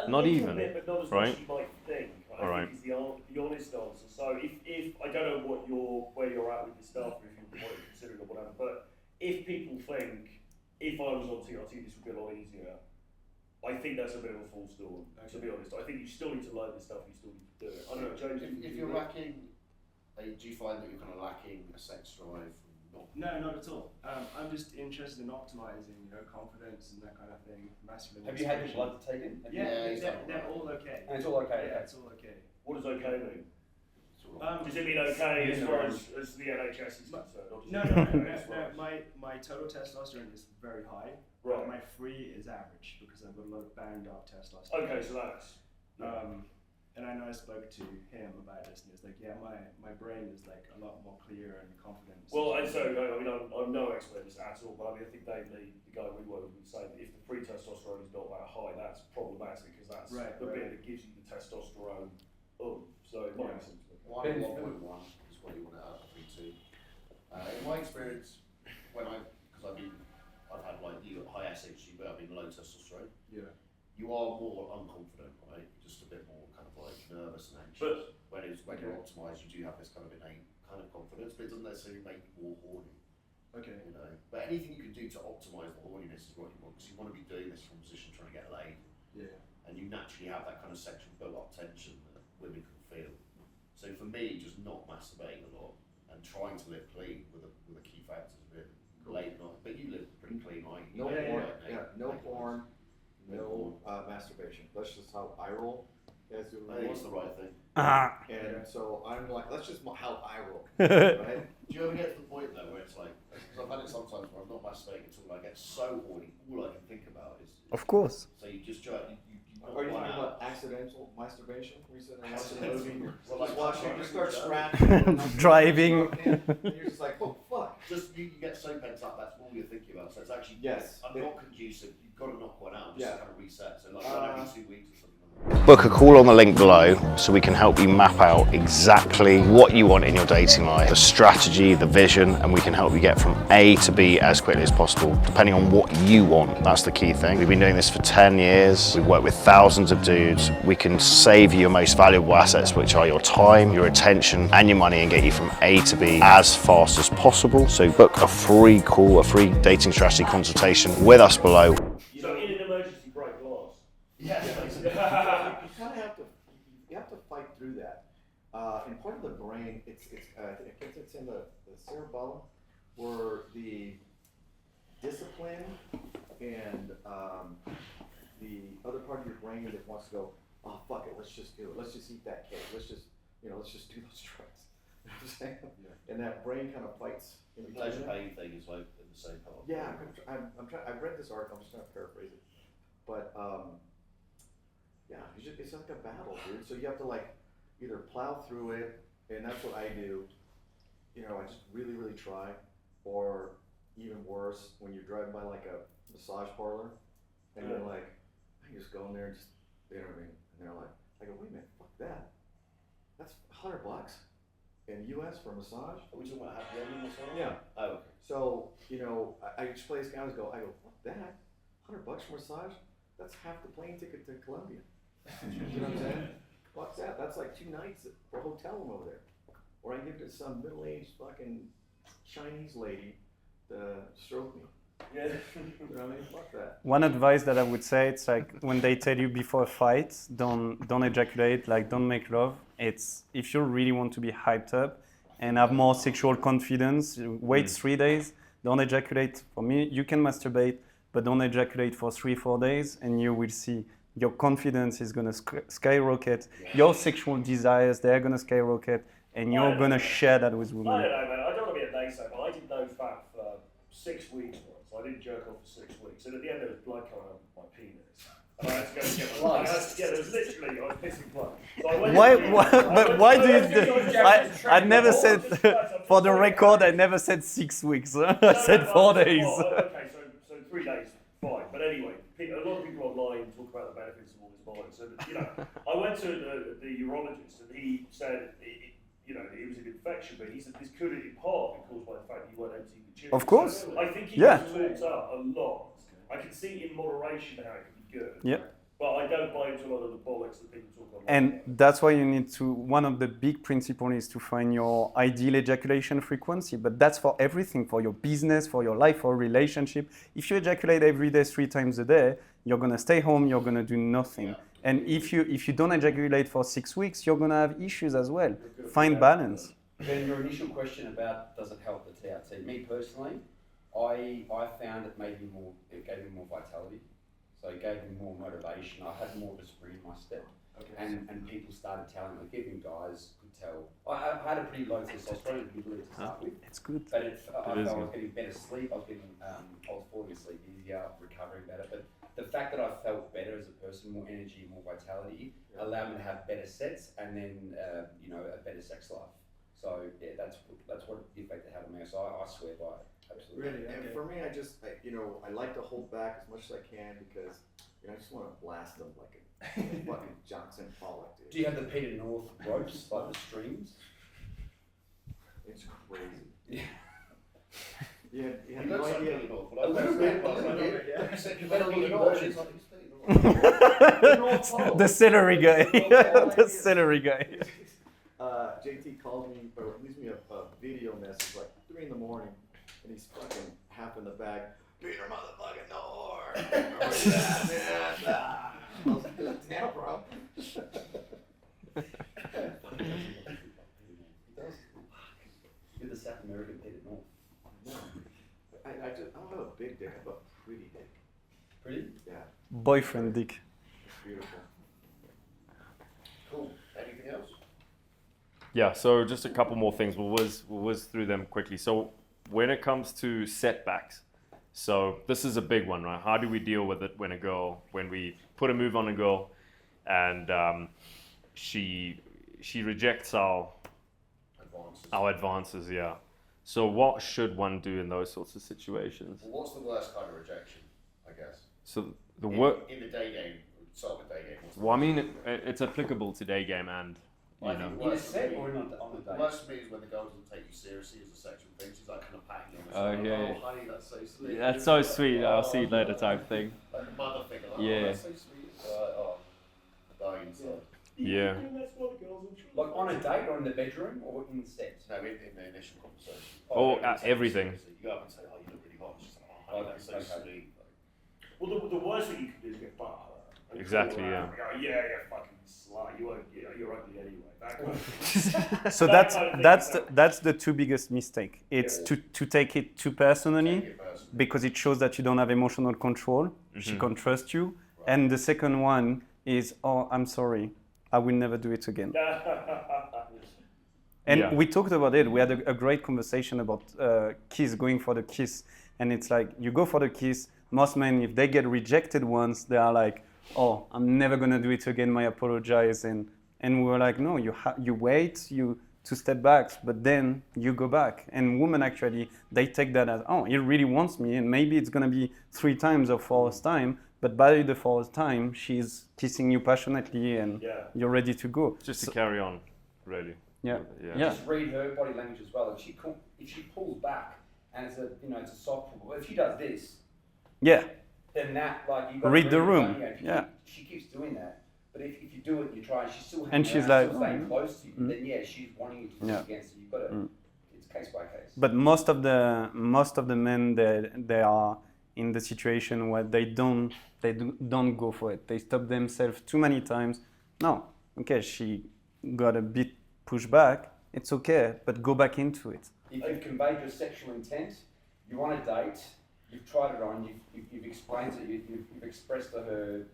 Not even,
bit, but not as
right?
much as you might think.
All right.
Is the honest answer. So if I don't know where you're at with this stuff, or if you what you're considering or whatever, but if people think if I was on TRT this would be a lot easier, I think that's a bit of a false dawn. To be honest, I think you still need to learn this stuff. You still need to do it. I don't know, James.
If you're lacking, do you find that you're kind of lacking a sex drive?
No, not at all. I'm just interested in optimizing, confidence and that kind of thing. Masculine.
Have you had your blood taken?
They're all okay.
And it's all okay.
Yeah, it's all okay.
What does okay mean? Does it mean okay as far as the NHS is concerned?
No. My total testosterone is very high.
Right.
My free is average because I've got a lot of banged up testosterone.
Okay, so that's.
And I know I spoke to him about this, and he was like, "Yeah, my brain is like a lot more clear and confident."
Well, I'm no expert in this at all, but I think Dave Lee, the guy we work with, would say that if the free testosterone is not that high, that's problematic because that's the bit that gives you the testosterone. So it might make sense.
1.1 is what you want to add, I think, too. In my experience, because I've had like high SHG, but I've been low testosterone.
Yeah.
You are more unconfident, right? Just a bit more kind of like nervous and anxious. When you're optimized, you do have this kind of innate kind of confidence, but it doesn't necessarily make you more horny.
Okay.
You know, but anything you can do to optimize the horniness is what you want, because you want to be doing this from a position trying to get laid.
Yeah.
And you naturally have that kind of sexual built-up tension that women can feel. So for me, just not masturbating a lot and trying to live clean were the key factors really. Late night, but you live pretty clean, right?
No porn. Yeah, no porn. No masturbation. That's just how I roll.
I think it's the right thing.
And so I'm like, that's just how I roll, right?
Do you ever get to the point though where it's like, because I've had it sometimes where I'm not masturbating until I get so horny, all I can think about is.
Of course.
So you just try, you
Are you
one
talking
out.
about accidental masturbation? Where you sit there watching a
Accidental.
movie,
Well,
just
like
watching, you
driving,
just start
yeah.
scratching,
Driving.
and you're just like, oh fuck.
Just you get so pent up, that's all you're thinking about. So it's actually
Yes.
I'm not conducive. You've got to knock one out, just
Yeah.
to kind of reset. So like one every 2 weeks or something.
Book a call on the link below so we can help you map out exactly what you want in your dating life, the strategy, the vision, and we can help you get from A to B as quickly as possible, depending on what you want. That's the key thing. We've been doing this for 10 years. We've worked with thousands of dudes. We can save you your most valuable assets, which are your time, your attention, and your money, and get you from A to B as fast as possible. So book a free call, a free dating strategy consultation with us below.
So in an emergency, break glass.
Yeah.
You kind of have to fight through that. And part of the brain, it's in the cerebellum, where the discipline and the other part of your brain that wants to go, oh fuck it, let's just do it. Let's just eat that cake. Let's just do those drugs. You know what I'm saying?
Yeah.
And that brain kind of fights in
The
between.
pleasure pain thing is like in the same part.
Yeah, I'm trying. I've read this article. I'm just trying to paraphrase it, but yeah, it's like a battle, dude. So you have to like either plow through it, and that's what I do. You know, I just really, really try, or even worse, when you're driving by like a massage parlor, and you're like, I just go in there and just, you know what I mean? And they're like, I go, wait a minute, fuck that. That's $100 in US for a massage.
Are we talking about happy ending or something?
Yeah.
Oh, okay.
So, you know, I just play this guy, I go, fuck that, $100 for massage? That's half the plane ticket to Colombia. You know what I'm saying? Fuck that, that's like 2 nights for a hotel room over there. Or I give it to some middle-aged fucking Chinese lady to stroke me.
Yeah.
You know what I mean? Fuck that.
One advice that I would say, it's like when they tell you before a fight, don't ejaculate, like don't make love. It's if you really want to be hyped up and have more sexual confidence, wait 3 days, don't ejaculate. For me, you can masturbate, but don't ejaculate for 3-4 days, and you will see your confidence is gonna skyrocket. Your sexual desires, they're gonna skyrocket, and you're gonna share that with
I
women.
don't know, man. I don't want to be a naysayer, but I did no fat for 6 weeks once. I didn't jerk off for 6 weeks, and at the end there was blood coming out of my penis. And I had to go and get my yeah, there was literally, I was pissing blood. So I went
But why do you? I never said, for the record, I never said 6 weeks. I said 4 days.
Okay, so 3 days, fine. But anyway, a lot of people online talk about the benefits of all this bollocks. So, you know, I went to the urologist, and he said, you know, it was an infection, but he said this could in part be caused by the fact that you weren't emptying the tube.
Of course.
So I think he
Yeah.
was talked up a lot. I can see in moderation how it could be good.
Yeah.
But I don't buy into a lot of the bollocks that people talk online.
And that's why you need to, one of the big principles is to find your ideal ejaculation frequency, but that's for everything, for your business, for your life, for relationship. If you ejaculate every day, 3 times a day, you're gonna stay home, you're gonna do nothing.
Yeah.
And if you don't ejaculate for 6 weeks, you're gonna have issues as well. Find balance.
Then your initial question about does it help the TRT? Me personally, I found it gave me more vitality. So it gave me more motivation. I had more of a spring in my step.
Okay.
And people started telling me, even guys could tell. I had a pretty low testosterone to start with.
It's good.
But I felt
is
I was
good.
getting better sleep. I was falling asleep easier, recovering better. But the fact that I felt better as a person, more energy, more vitality, allowed me to have better sets and then a better sex life. So yeah, that's what the effect it had on me. So I swear by it. Absolutely.
Really, and for me, I like to hold back as much as I can because I just want to blast them like a fucking Johnson Pollock, dude.
Do you have the Peter North ropes, like the strings?
It's crazy.
Yeah.
You have
You
no
look so
idea.
pretty awful.
A little bit,
Yeah. You said you better
Little
be
bit
an
of
orchard.
versions.
Like, who's Peter?
The celery guy. The celery guy.
JT calls me or leaves me a video message like 3 in the morning, and he's fucking half in the bag. Beat her motherfucking door. I was like, damn, bro.
You're the South American Peter North.
No. I don't have a big dick, I have a pretty dick.
Pretty?
Yeah,
Boyfriend dick.
it's beautiful.
Cool. Anything else?
Yeah, so just a couple more things. We'll whiz through them quickly. So when it comes to setbacks, so this is a big one, right? How do we deal with it when we put a move on a girl and she rejects our advances, yeah. So what should one do in those sorts of situations?
Well, what's the worst kind of rejection, I guess?
So the
in the day game, start with day game.
Well, I mean, it's applicable to day game and, you know.
In a set or on the
The
date?
worst for me is when the girl doesn't take you seriously as a sexual thing. She's like kind of patting you on the
Oh,
shoulder.
yeah.
Oh, honey, that's so sweet.
That's so sweet. I'll see you later type thing.
Like the mother figure. Like,
Yeah.
Oh, that's so sweet. Oh, dying inside.
Yeah.
Like on a date or in the bedroom or in the set?
No, in the initial conversation.
Oh,
you don't take
everything.
it seriously. You go up and say, oh, you look really hot. She's like, oh, honey, that's so
Okay.
sweet.
Well, the worst thing you can do is get butt hurt.
Exactly, yeah.
Go, yeah, fucking slut. You're ugly anyway. That kind of thing.
So that's the two biggest mistake. It's to take it too personally,
Take it personally.
because it shows that you don't have emotional control. She can't trust you. And the second one is, oh, I'm sorry, I will never do it again. And
Yeah.
we talked about it. We had a great conversation about kiss, going for the kiss. And it's like, you go for the kiss. Most men, if they get rejected once, they are like, oh, I'm never going to do it again. I apologize. And we were like, no, you wait, you 2 step back, but then you go back. And women actually, they take that as, oh, he really wants me. And maybe it's going to be 3 times or 4th time. But by the 4th time, she's kissing you passionately and you're ready to go.
Just to carry on, really.
Yeah.
Yeah.
Yeah.
Just read her body language as well. If she pulls back and it's a soft pull, if she does this,
Yeah.
then that like you got
Read the room.
If
Yeah.
she keeps doing that. But if you do it, you try, she's still
And she's
around,
like,
still staying
oh,
close to you. Then she's wanting you to push against. So you've got to. It's case by case.
But most of the men, they are in the situation where they don't go for it. They stop themselves too many times. No, okay, she got a bit pushed back. It's okay, but go back into it.
If you've conveyed your sexual intent, you're on a date, you've tried it on, you've explained it, you've expressed to her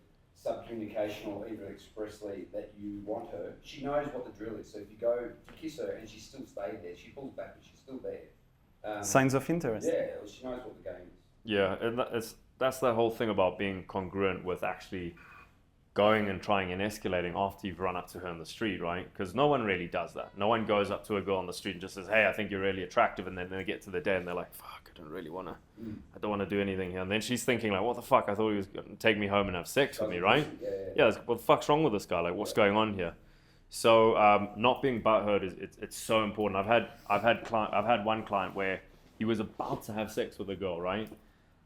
subcommunication or even expressly that you want her, she knows what the drill is. So if you go to kiss her and she's still staying there, she pulls back but she's still there.
Signs of interest.
Yeah, she knows what the game is.
Yeah, and that's the whole thing about being congruent with actually going and trying and escalating after you've run up to her in the street, right? Because no one really does that. No one goes up to a girl on the street and just says, hey, I think you're really attractive, and then they get to the day and they're like, fuck, I don't really want to, I don't want to do anything here. And then she's thinking like, what the fuck? I thought he was going to take me home and have sex with me, right? Yeah, what the fuck's wrong with this guy? Like, what's going on here? So not being butthurt it's so important. I've had one client where he was about to have sex with a girl, right?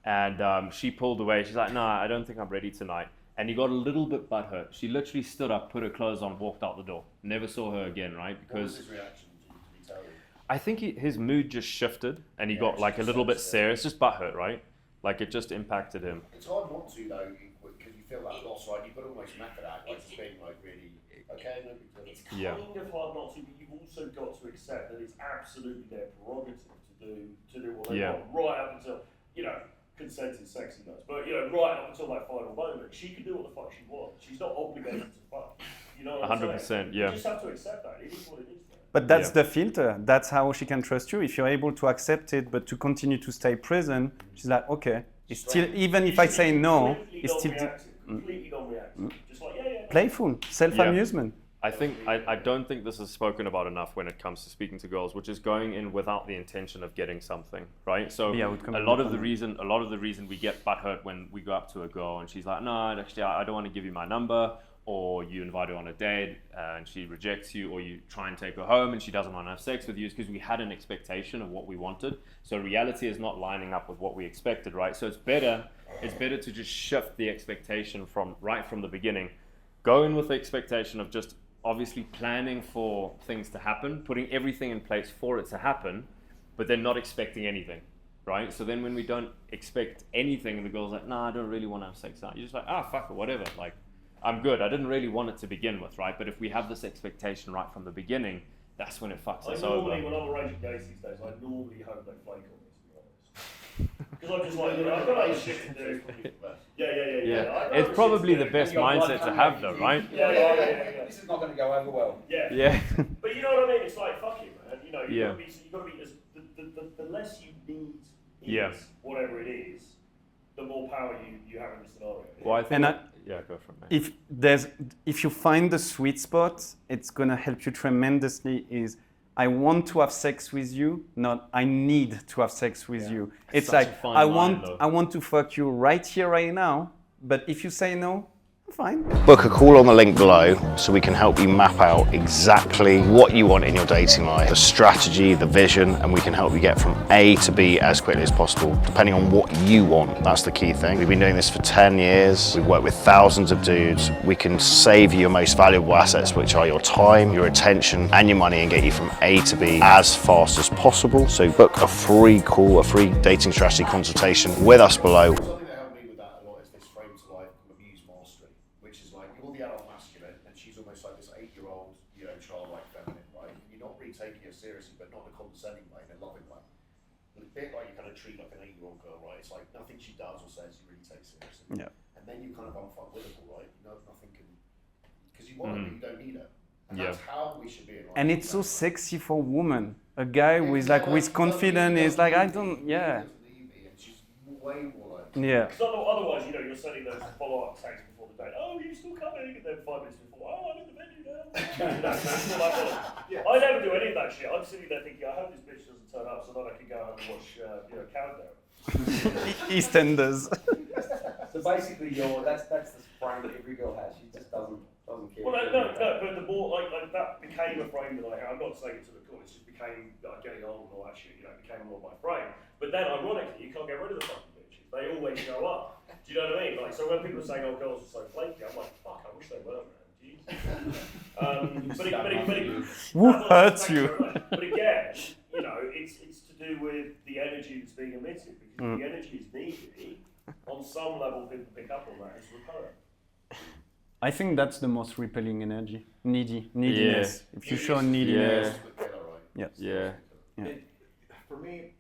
And she pulled away. She's like, no, I don't think I'm ready tonight. And he got a little bit butthurt. She literally stood up, put her clothes on, walked out the door. Never saw her again, right?
What was
Because
his reaction? Did he tell you?
I think his mood just shifted and he got like a little bit serious. Just butthurt, right? Like it just impacted him.
It's hard not to though, because you feel that loss, right? You've got to almost map it out, like just being like really, okay, no big deal.
It's kind of hard not to, but you've also got to accept that it's absolutely their prerogative to do what they want, right up until, consent is sexy knows, but right up until that final moment, she can do what the fuck she wants. She's not obligated to fuck. You know what I'm saying?
100%, yeah.
You just have to accept that. It is what it is.
But that's the filter. That's how she can trust you. If you're able to accept it, but to continue to stay present, she's like, okay, it's still, even if I say no, it's still
completely non-reactive. Just like,
playful, self-amusement.
I don't think this is spoken about enough when it comes to speaking to girls, which is going in without the intention of getting something, right? So a lot of the reason we get butthurt when we go up to a girl and she's like, no, actually I don't want to give you my number, or you invite her on a date and she rejects you, or you try and take her home and she doesn't want to have sex with you, is because we had an expectation of what we wanted. So reality is not lining up with what we expected, right? So it's better to just shift the expectation from the beginning. Go in with the expectation of just obviously planning for things to happen, putting everything in place for it to happen, but then not expecting anything. right? So then when we don't expect anything and the girl's like, nah, I don't really want to have sex now, you're just like, fuck it, whatever, like, I'm good. I didn't really want it to begin with, right? But if we have this expectation right from the beginning, that's when it fucks us over.
When I'm arranging dates these days, I normally hope they flake on me, to be honest. Because I'm just like, I've got other shit to do. Yeah.
It's probably the best mindset to have, though, right?
Yeah.
This is not going to go over well.
Yeah. But you know what I mean? It's like, fuck it, man. You know, you've got to be the less you need whatever it is, the more power you have in the scenario.
Well, I think go for it, mate.
If you find the sweet spot, it's gonna help you tremendously. Is I want to have sex with you, not I need to have sex with you. It's like I want to fuck you right here, right now. But if you say no, I'm fine.
Book a call on the link below so we can help you map out exactly what you want in your dating life, the strategy, the vision, and we can help you get from A to B as quickly as possible, depending on what you want. That's the key thing. We've been doing this for 10 years. We've worked with thousands of dudes. We can save you your most valuable assets, which are your time, your attention, and your money, and get you from A to B as fast as possible. So book a free call, a free dating strategy consultation with us below.
Something that helped me with that a lot is this frame to life abuse mastery, which is like you're the adult masculine and she's almost like this 8-year-old, childlike feminine, right? And you're not really taking her seriously, but not in a condescending way, in a loving way. A bit like you kind of treat like an 8-year-old girl, right? It's like nothing she does or says you really take seriously.
Yeah.
And then you kind of unfuckwittable, right? Nothing can, because you want her, but you don't need her. And that's how we should be in life.
And it's so sexy for women. A guy with confidence is like, I don't,
And she's way more like.
yeah.
Because otherwise, you're sending those follow-up texts before the date. Oh, are you still coming? And then 5 minutes before, oh, I'm in the venue now. I never do any of that shit. I'm sitting there thinking, I hope this bitch doesn't turn up so that I can go home and watch Countdown.
EastEnders.
So basically, that's the frame that every girl has. She just doesn't care.
Well, no, but the more like that became a frame that I had. I'm not saying it to the core. It just became getting old and all that shit. It became more my frame. But then, ironically, you can't get rid of the fucking bitches. They always show up. Do you know what I mean? Like, so when people are saying, "Oh, girls are so flaky," I'm like, "Fuck, I wish they were, man." Jeez.
Who hurts you?
But again, it's to do with the energy that's being emitted, because the energy is needed. On some level, people pick up on that as repellent.
I think that's the most repelling energy. Neediness.
Yeah.
If you show neediness.
Yeah.
For me,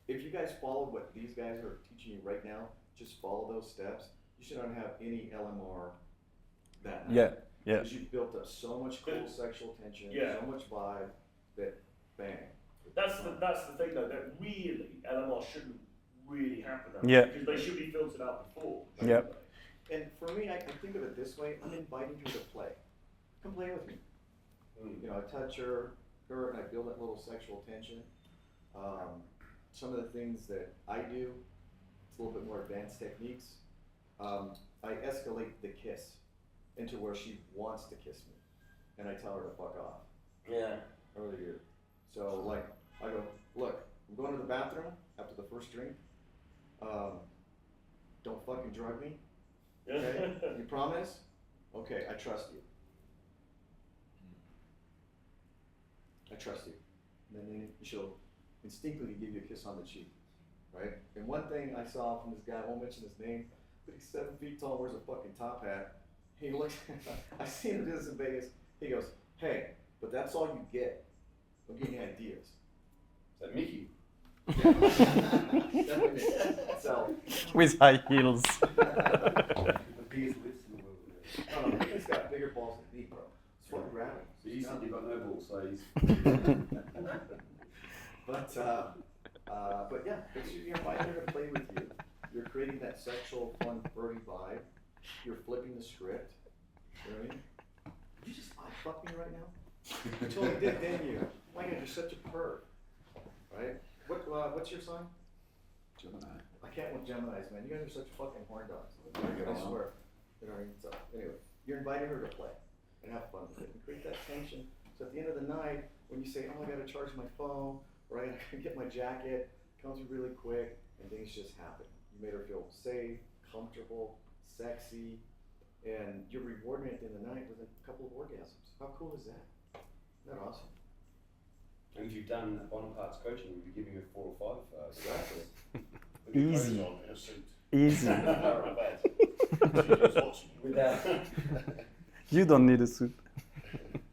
if you guys follow what these guys are teaching you right now, just follow those steps. You shouldn't have any LMR that night.
Yeah.
Because you've built up so much cool sexual tension, so much vibe that bang.
That's the thing though, that really LMR shouldn't really happen that
Yeah.
because they should be filtered out before.
Yeah.
And for me, I think of it this way: I'm inviting you to play. Come play with me. I touch her, and I build that little sexual tension. Some of the things that I do, it's a little bit more advanced techniques. I escalate the kiss into where she wants to kiss me, and I tell her to fuck off.
Yeah.
Early here. So like, I go, look, I'm going to the bathroom after the first drink. Don't fucking drug me. Okay? You promise? Okay, I trust you. I trust you. And then she'll instinctively give you a kiss on the cheek, right? And one thing I saw from this guy, I won't mention his name, but he's 7 feet tall, wears a fucking top hat. He looks, I seen him do this in Vegas. He goes, hey, but that's all you get. Don't give me ideas.
Is that Mickey?
So,
With high heels.
The biggest lips in the world.
Mickey's got bigger balls than me, bro. It's fucking grabbing.
So you said you've got no balls, so he's...
But yeah, you're inviting her to play with you. You're creating that sexual, fun, flirty vibe. You're flipping the script. You know what I mean? Did you just fuck me right now? You totally did, didn't you? Oh my God, you're such a perv. Right? What's your sign?
Gemini.
I can't with Geminis, man. You guys are such fucking horn dogs. I swear. You know what I mean? So anyway, you're inviting her to play and have fun with it and create that tension. So at the end of the night, when you say, "Oh, I gotta charge my phone," right? I gotta get my jacket, comes through really quick, and things just happen. You made her feel safe, comfortable, sexy, and you're rewarding her at the end of the night with a couple of orgasms. How cool is that? Isn't that awesome?
And if you've done Bonaparte's coaching, you'll be giving her 4 or 5 stars.
Easy.
On in a suit.
Easy.
On a bed. She just watching you.
Without,
You don't need a suit.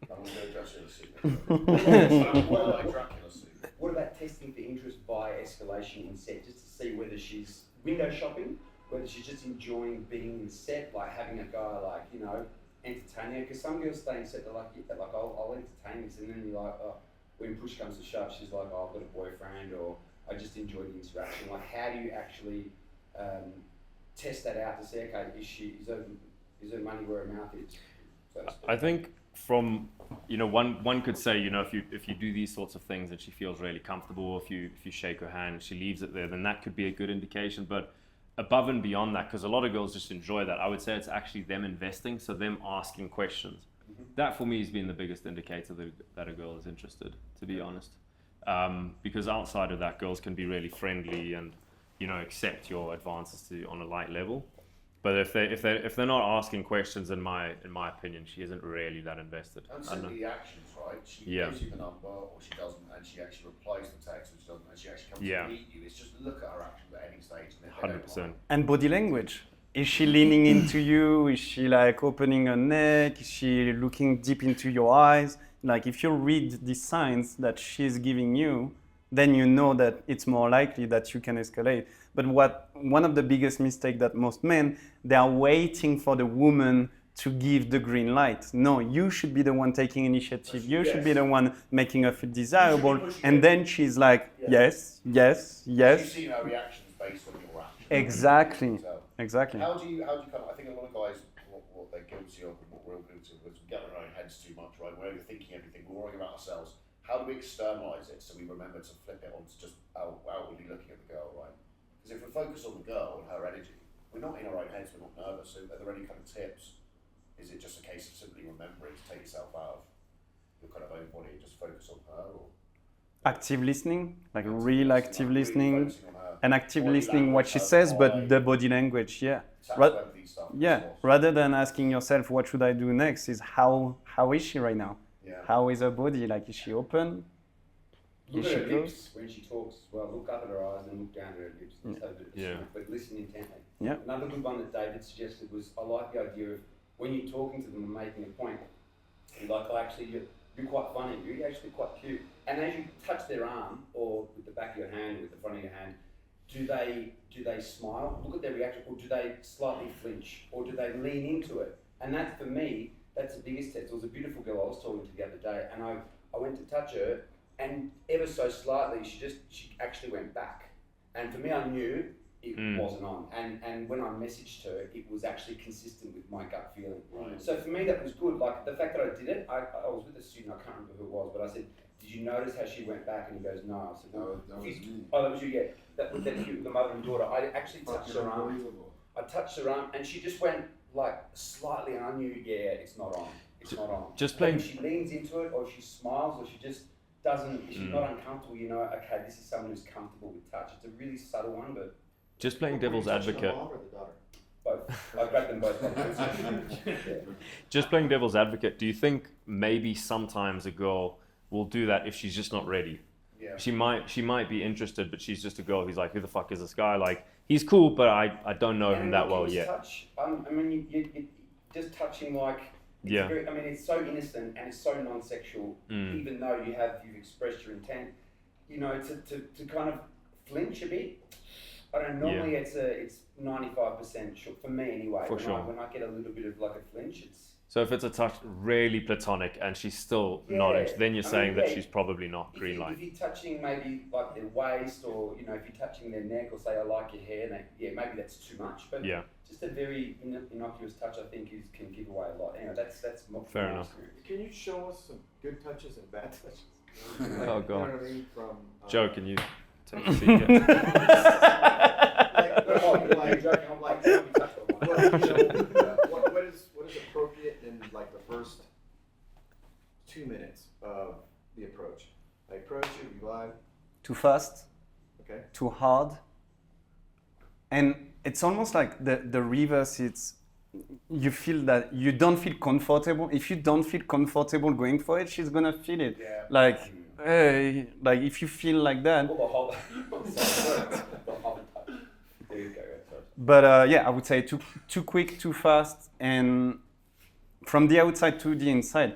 I'm going to dress in a suit. Well, like Dracula suit.
what about testing for interest via escalation in set, just to see whether she's window shopping, whether she's just enjoying being in set, like having a guy like, you know, entertain her? Because some girls stay in set, they're like, yeah, like I'll entertain this, and then you're like, oh, when push comes to shove, she's like, oh, I've got a boyfriend, or I just enjoy the interaction. Like, how do you actually test that out to say, okay, is her money where her mouth is? So to speak?
I think from, you know, one could say, you know, if you do these sorts of things and she feels really comfortable, if you shake her hand and she leaves it there, then that could be a good indication. But above and beyond that, because a lot of girls just enjoy that, I would say it's actually them investing, so them asking questions. That for me has been the biggest indicator that a girl is interested, to be honest. Because outside of that, girls can be really friendly and, you know, accept your advances on a light level. But if they're not asking questions, in my opinion, she isn't really that invested.
And simply the actions, right? She gives you the number, or she doesn't, and she actually replies to the text, or she doesn't, and she actually comes to meet you. It's just look at her actions at any stage.
100%.
And body language. Is she leaning into you? Is she like opening her neck? Is she looking deep into your eyes? Like if you read the signs that she's giving you, then you know that it's more likely that you can escalate. But one of the biggest mistakes that most men, they are waiting for the woman to give the green light. No, you should be the one taking initiative. You should be the one making her feel desirable. And then she's like, yes, yes, yes.
You see her reactions based on your actions.
Exactly.
So
Exactly.
how do you kind of, I think a lot of guys, what they're guilty of and what we're all guilty of is we get in our own heads too much, right? We're overthinking everything, we're worrying about ourselves. How do we externalize it so we remember to flip it onto just outwardly looking at the girl, right? Because if we focus on the girl and her energy, we're not in our own heads, we're not nervous. So are there any kind of tips? Is it just a case of simply remembering to take yourself out of your kind of own body and just focus on her? Or
Active listening, like real active
really
listening,
focusing on her
and active
body
listening what she
language,
says,
her
but
eye,
the body language, yeah.
tap
Ra-
empathy stuff as
Yeah,
well.
rather than asking yourself what should I do next, is how is she right now?
Yeah.
How is her body? Like, is she open?
Look
Is
at
she
her
closed?
lips when she talks as well. Look up at her eyes and look down at her lips. Let's have a bit of a
Yeah.
sniff, but listen intently.
Yeah.
Another good one that David suggested was, I like the idea of when you're talking to them and making a point, you're like, oh, actually, you're quite funny. You're actually quite cute. And as you touch their arm, or with the back of your hand, or with the front of your hand, do they smile? Look at their reaction, or do they slightly flinch, or do they lean into it? And that, for me, that's the biggest test. There was a beautiful girl I was talking to the other day, and I went to touch her, and ever so slightly, she actually went back. And for me, I knew it wasn't on. And when I messaged her, it was actually consistent with my gut feeling.
Right.
So for me, that was good. Like the fact that I did it, I was with a student, I can't remember who it was, but I said, did you notice how she went back? And he goes, no. I said, no.
That was me.
Oh, that was you, yeah. That was you, the mother and daughter. I actually touched her arm.
Unbelievable.
I touched her arm, and she just went like slightly, and I knew, yeah, it's not on. It's not on.
Just
But
playing-
if she leans into it, or she smiles, or she just doesn't, if she's not uncomfortable, you know, okay, this is someone who's comfortable with touch. It's a really subtle one, but
Just playing devil's
Were you touching the
advocate.
mom or the daughter?
both. I grabbed them both. Yeah.
Just playing devil's advocate. Do you think maybe sometimes a girl will do that if she's just not ready?
Yeah.
She might be interested, but she's just a girl who's like, who the fuck is this guy? Like, he's cool, but I don't know him that well yet.
Touch, I mean, you just touching like. It's
Yeah.
very, I mean, it's so innocent and it's so non-sexual. Even though you've expressed your intent, you know, to kind of flinch a bit. I don't know. Normally, it's 95% sure, for me anyway.
For sure.
When I get a little bit of like a flinch, it's.
So if it's a touch really platonic and she's still not
Yeah.
interested, then you're
I
saying
mean,
that
yeah,
she's probably not
If
green light.
you're touching maybe like their waist, or you know, if you're touching their neck, or say I like your hair, maybe that's too much. But
Yeah.
just a very innocuous touch, I think, can give away a lot. Anyway, that's my
Fair
my
enough.
experience.
Can you show us some good touches and bad touches?
Oh,
You
God.
know what I mean? From
Joe, can you take a seat? Yeah.
like,
Joking, I'm like, don't be touched by one.
what, you know, what is appropriate in like the first 2 minutes of the approach? I approach you, we vibe,
Too fast,
okay?
too hard. And it's almost like the reverse. It's you feel that you don't feel comfortable. If you don't feel comfortable going for it, she's gonna feel it.
Yeah.
Like like if you feel like that.
Well, the whole, sorry, the whole touch. There you go. Sorry.
But yeah, I would say too quick, too fast, and from the outside to the inside,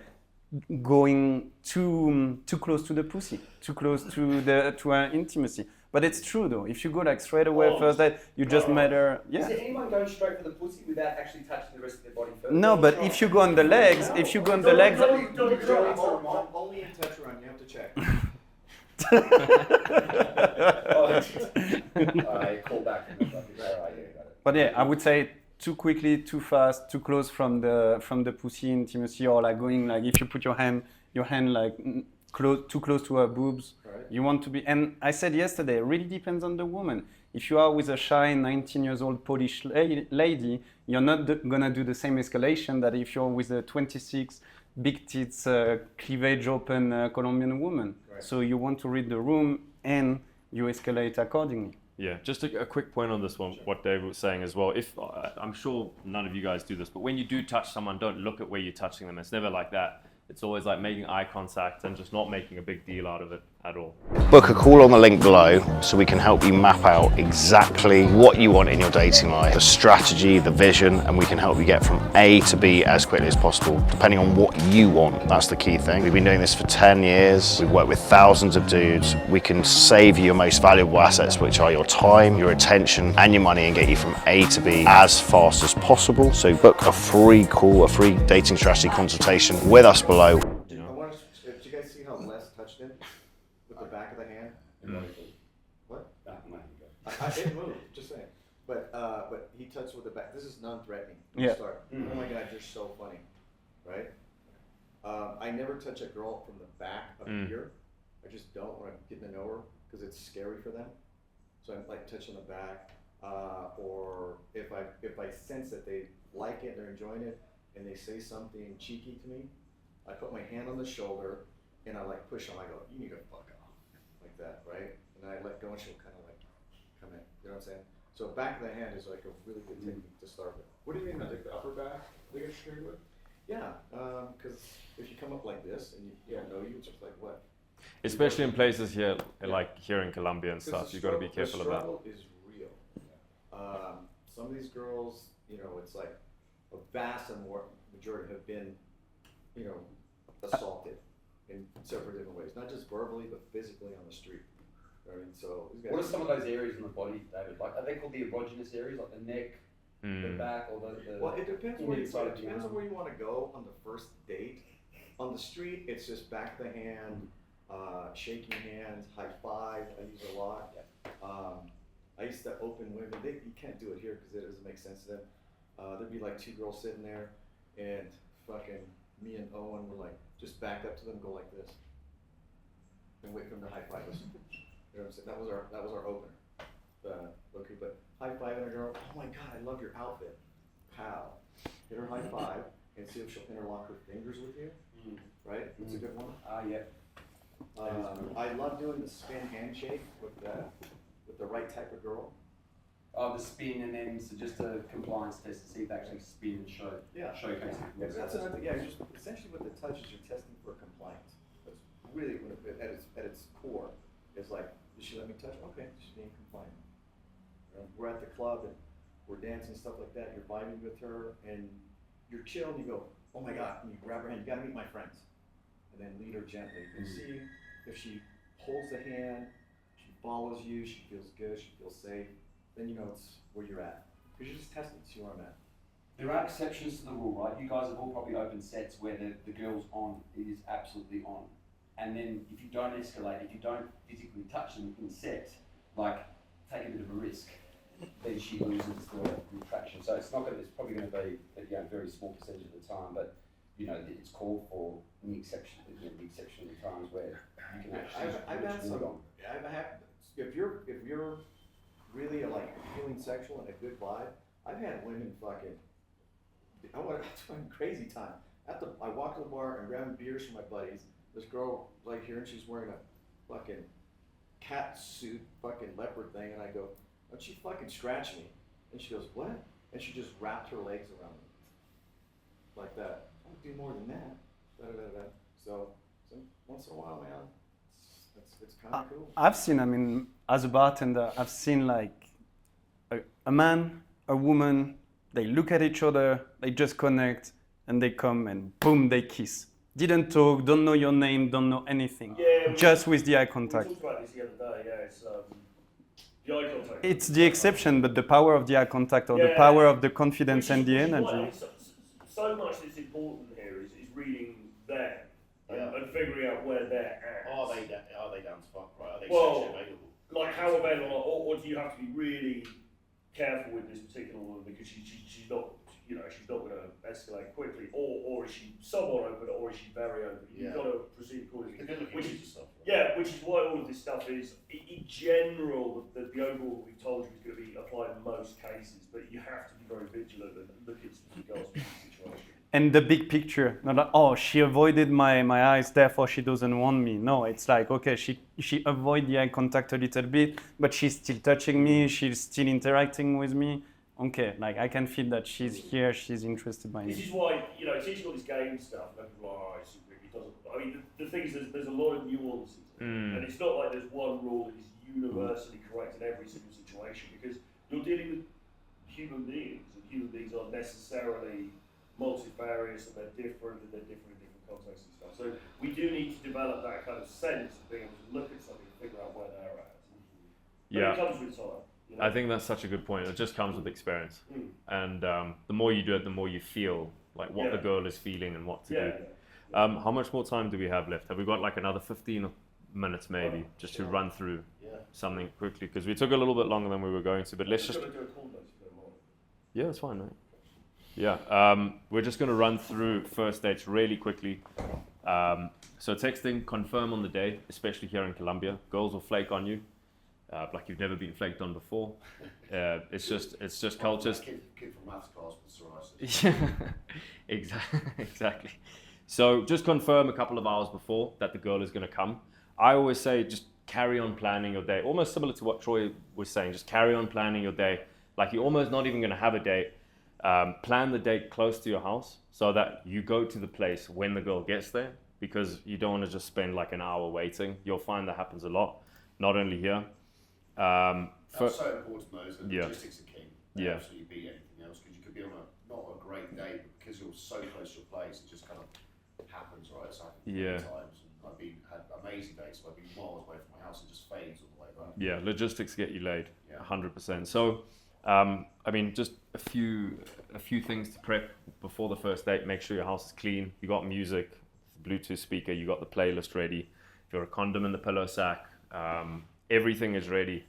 going too close to the pussy, too close to intimacy. But it's true though. If you go like straight away first date, you just matter.
Is
Yeah.
there anyone going straight for the pussy without actually touching the rest of their body first?
No, but if you go on the legs,
Only in Testosterone, you have to check.
I call back from the fucking
But yeah, I would say too quickly, too fast, too close from the pussy intimacy, or like going like if you put your hand like too close to her boobs.
Right.
You want to be, and I said yesterday, it really depends on the woman. If you are with a shy 19-year-old Polish lady, you're not gonna do the same escalation that if you're with a 26 big tits, cleavage open Colombian woman.
Right.
So you want to read the room and you escalate accordingly.
Yeah, just a quick point on this one, what Dave was saying as well. If I'm sure none of you guys do this, but when you do touch someone, don't look at where you're touching them. It's never like that. It's always like making eye contact and just not making a big deal out of it at all.
Book a call on the link below so we can help you map out exactly what you want in your dating life, the strategy, the vision, and we can help you get from A to B as quickly as possible, depending on what you want. That's the key thing. We've been doing this for 10 years. We've worked with thousands of dudes. We can save you your most valuable assets, which are your time, your attention, and your money, and get you from A to B as fast as possible. So book a free call, a free dating strategy consultation with us below.
I want to, did you guys see how Les touched him with the back of the hand? What? I didn't move. Just saying. But he touched with the back. This is non-threatening.
Yeah.
Start. Oh my God, you're so funny, right? I never touch a girl from the back up here. I just don't when I'm getting to know her because it's scary for them. So I'm like touching the back, or if I sense that they like it, they're enjoying it, and they say something cheeky to me, I put my hand on the shoulder and I like push them. I go, you need to fuck off, like that, right? And then I let go and she'll kind of like come in. You know what I'm saying? So back of the hand is like a really good technique to start with.
What do you mean, like the upper back? They get scared with?
Yeah, because if you come up like this and you don't know you, it's just like what?
Especially in places here, like here in Colombia and stuff, you've got to be careful
the
about.
struggle is real. Some of these girls, you know, it's like a vast majority have been, you know, assaulted in several different ways, not just verbally, but physically on the street. I mean, so these guys.
What are some of those areas in the body, David? Like, are they called the erogenous areas, like the neck, the back, or the
Well, it depends where you,
inside
it
of the
depends on
arm?
where you want to go on the first date. On the street, it's just back of the hand, shaking hands, high five. I use a lot. I used to open women. You can't do it here because it doesn't make sense to them. There'd be like two girls sitting there, and fucking me and Owen were like just back up to them, go like this, and wait for them to high five us. You know what I'm saying? That was our opener. Okay, but high five a girl. Oh my God, I love your outfit. Pow. Hit her high five and see if she'll interlock her fingers with you. Right? That's a good one.
Yeah.
I love doing the spin handshake with the right type of girl.
Oh, the spin, and then so just a compliance test to see if they actually spin and showcase it.
Yeah, that's another thing. Yeah, just essentially what the touch is, you're testing for compliance. That's really what at its core is like, does she let me touch? Okay, she's being compliant. We're at the club and we're dancing and stuff like that. You're vibing with her and you're chill and you go, oh my God, and you grab her hand. You got to meet my friends, and then lead her gently. And see if she holds the hand, she follows you, she feels good, she feels safe. Then you know it's where you're at. Because you're just testing to see where I'm at.
There are exceptions to the rule, right? You guys have all probably opened sets where the girl's on, it is absolutely on. And then if you don't escalate, if you don't physically touch them in set, like take a bit of a risk, then she loses the attraction. So it's probably going to be a very small percentage of the time, but you know it's called for the exception of the times where you can actually.
I've had some. If you're really like feeling sexual and a good vibe, I've had women fucking. I went to a crazy time. I walked to the bar and grabbed beers from my buddies. This girl like here and she's wearing a fucking cat suit, fucking leopard thing, and I go, don't you fucking scratch me? And she goes, what? And she just wrapped her legs around me. Like that. I don't do more than that. Da, da, da, da. So once in a while, man, It's kind of cool.
I've seen, I mean, as a bartender, I've seen like a man, a woman, they look at each other, they just connect, and they come and boom, they kiss. Didn't talk, don't know your name, don't know anything.
Yeah,
just with the eye contact.
We talked about this the other day, yeah, it's the eye contact.
It's the exception, but the power of the eye contact or the
Yeah.
power of the confidence and the
Which is why I
energy.
think so much that's important here is reading them
Yeah.
and figuring out where they're at.
Are they down to fuck, right? Are they
Well,
sexually available?
Like how available, or do you have to be really careful with this particular woman because she's not, you know, she's not going to escalate quickly, or is she somewhat open, or is she very open? You've
Yeah.
got to proceed accordingly.
They're looking
Which
into
is,
stuff. Right?
yeah, which is why all of this stuff is, in general, the overall we've told you is going to be applied in most cases, but you have to be very vigilant and look at the girl's situation.
And the big picture, not like, oh, she avoided my eyes, therefore she doesn't want me. No, it's like, okay, she avoid the eye contact a little bit, but she's still touching me, she's still interacting with me. Okay, like I can feel that she's here, she's interested by
This
me.
is why, you know, teaching all this game stuff, and people are like, oh, it doesn't. I mean, the thing is, there's a lot of nuances, and it's not like there's one rule that is universally correct in every single situation, because you're dealing with human beings, and human beings aren't necessarily multifarious, and they're different in different contexts and stuff. So we do need to develop that kind of sense of being able to look at something and figure out where they're at. But
Yeah.
it comes with time. You know?
I think that's such a good point. It just comes with experience, and the more you do it, the more you feel like what the
Yeah.
girl is feeling and what to
Yeah.
do. How much more time do we have left? Have we got like another 15 minutes maybe, just to run through
Yeah.
something quickly? Because we took a little bit longer than we were going to, but let's just.
Just gotta do a call note if you don't mind.
Yeah, that's fine, mate. Yeah, we're just going to run through first dates really quickly. So texting, confirm on the day, especially here in Colombia. Girls will flake on you, like you've never been flaked on before. It's just cultures.
Kid from maths class with psoriasis.
Exactly. So just confirm a couple of hours before that the girl is going to come. I always say just carry on planning your day. Almost similar to what Troy was saying. Just carry on planning your day. Like you're almost not even going to have a date. Plan the date close to your house so that you go to the place when the girl gets there, because you don't want to just spend like an hour waiting. You'll find that happens a lot, not only here.
That's so important though, is that
Yeah.
logistics are king. They
Yeah.
absolutely beat anything else, because you could be on not a great day, but because you're so close to your place, it just kind of happens, right? It's happened many times. And I've had amazing dates where I've been miles away from my house and just fades all the way back.
Yeah, logistics get you laid,
Yeah.
100%. So, I mean, just a few things to prep before the first date. Make sure your house is clean. You got music, Bluetooth speaker. You got the playlist ready. If you're a condom in the pillow sack, everything is ready.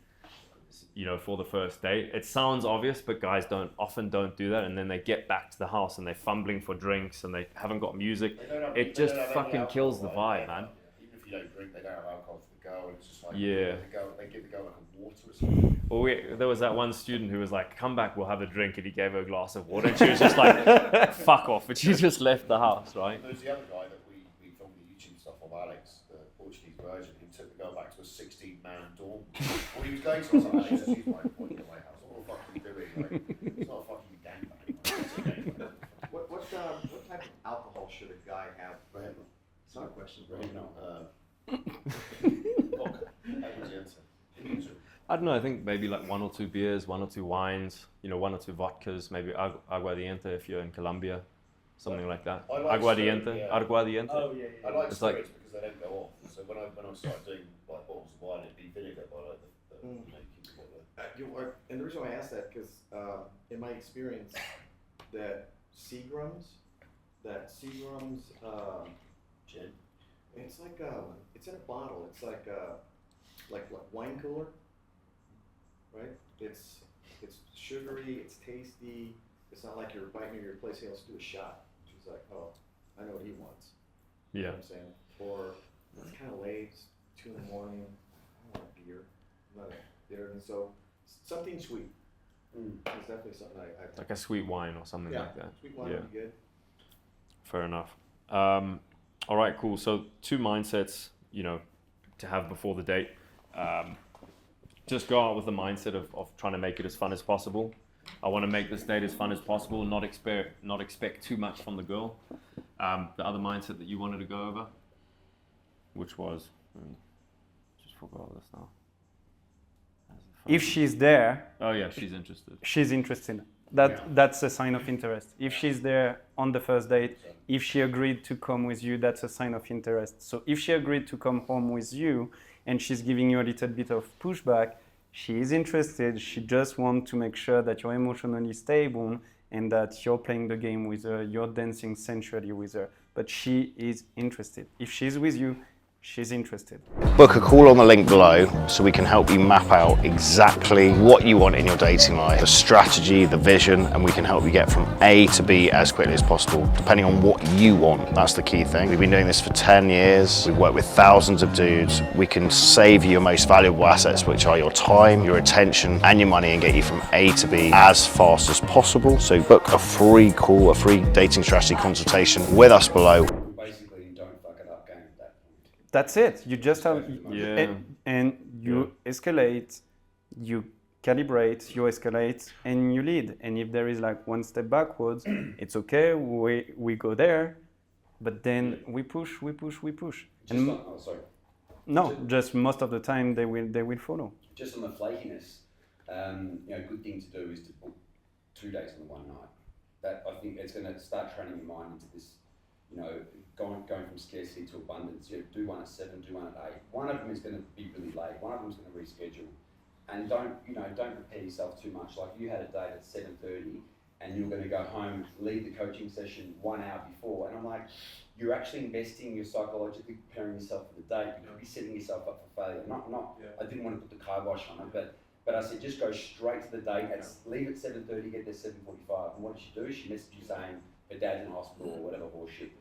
You know, for the first date. It sounds obvious, but guys often don't do that, and then they get back to the house and they're fumbling for drinks and they haven't got music.
They don't have-
It
they
just
don't have any
fucking
alcohol,
kills the
right?
vibe, man.
Even if you don't drink, they don't have alcohol for the girl, and it's just like
Yeah.
they give the girl like a water or something.
Well, there was that one student who was like, come back, we'll have a drink, and he gave her a glass of water, and she was just like, fuck off, but she just left the house, right?
There's the other guy that we filmed the YouTube stuff of, Alex, the Portuguese virgin, who took the girl back to a 16-man dorm. When he was going to us, I was like, Alex, just use my point in my house. What the fuck are you doing? Like, it's not a fucking gangbang. Like, it's a gangbang.
What type of alcohol should a guy have?
Right.
It's not a question.
Right now. Vodka. How would you answer?
I don't know, I think maybe like 1 or 2 beers, 1 or 2 wines, you know, 1 or 2 vodkas, maybe aguardiente if you're in Colombia, something like that.
I like
Aguardiente,
spirit, yeah.
aguardiente.
Oh yeah,
I like
It's like-
spirits because they don't go off. So when I started doing like bottles of wine, it'd be vinegar, but I like the making of it.
And the reason why I asked that, because in my experience, that Seagram's,
Gin.
it's like it's in a bottle. It's like what, wine cooler, right? It's sugary. It's tasty. It's not like you're biting into your place. Hey, let's do a shot. She's like, oh, I know what he wants. You know
Yeah.
what I'm saying? Or it's kind of late, it's 2 in the morning. I want a beer. I'm not a bitter, and so something sweet. It's definitely something I
Like a sweet wine or something
yeah,
like that.
sweet wine
Yeah.
would be good.
Fair enough. All right, cool. So 2 mindsets, you know, to have before the date. Just go out with the mindset of trying to make it as fun as possible. I want to make this date as fun as possible, not expect too much from the girl. The other mindset that you wanted to go over, which was forgot this now.
If she's there,
Oh yeah, she's interested.
she's interested. That's a sign of interest. If she's there on the first date, if she agreed to come with you, that's a sign of interest. So if she agreed to come home with you and she's giving you a little bit of pushback, she is interested. She just wants to make sure that you're emotionally stable and that you're playing the game with her, you're dancing sensually with her. But she is interested. If she's with you, she's interested.
Book a call on the link below so we can help you map out exactly what you want in your dating life, the strategy, the vision, and we can help you get from A to B as quickly as possible, depending on what you want. That's the key thing. We've been doing this for 10 years. We've worked with thousands of dudes. We can save you your most valuable assets, which are your time, your attention, and your money, and get you from A to B as fast as possible. So book a free call, a free dating strategy consultation with us below.
Basically, don't fuck it up game at that point.
That's it. You just have,
Yeah.
and you escalate, you calibrate, you escalate, and you lead. And if there is like one step backwards, it's okay. We go there, but then we push.
Just on, oh, sorry.
No, just most of the time they will follow.
Just on the flakiness, you know, good thing to do is to book 2 dates on the one night. That I think it's going to start training your mind into this, you know, going from scarcity to abundance. You do one at 7, do one at 8. One of them is going to be really late. One of them is going to reschedule, and don't prepare yourself too much. Like you had a date at 7:30, and you're going to go home, leave the coaching session 1 hour before, and I'm like, you're actually investing, you're psychologically preparing yourself for the date. You could be setting yourself up for failure. I didn't want to put the kibosh on it, but I said just go straight to the date. Leave at 7:30, get there 7:45. And what did she do? She messaged you saying her dad's in hospital or whatever bullshit.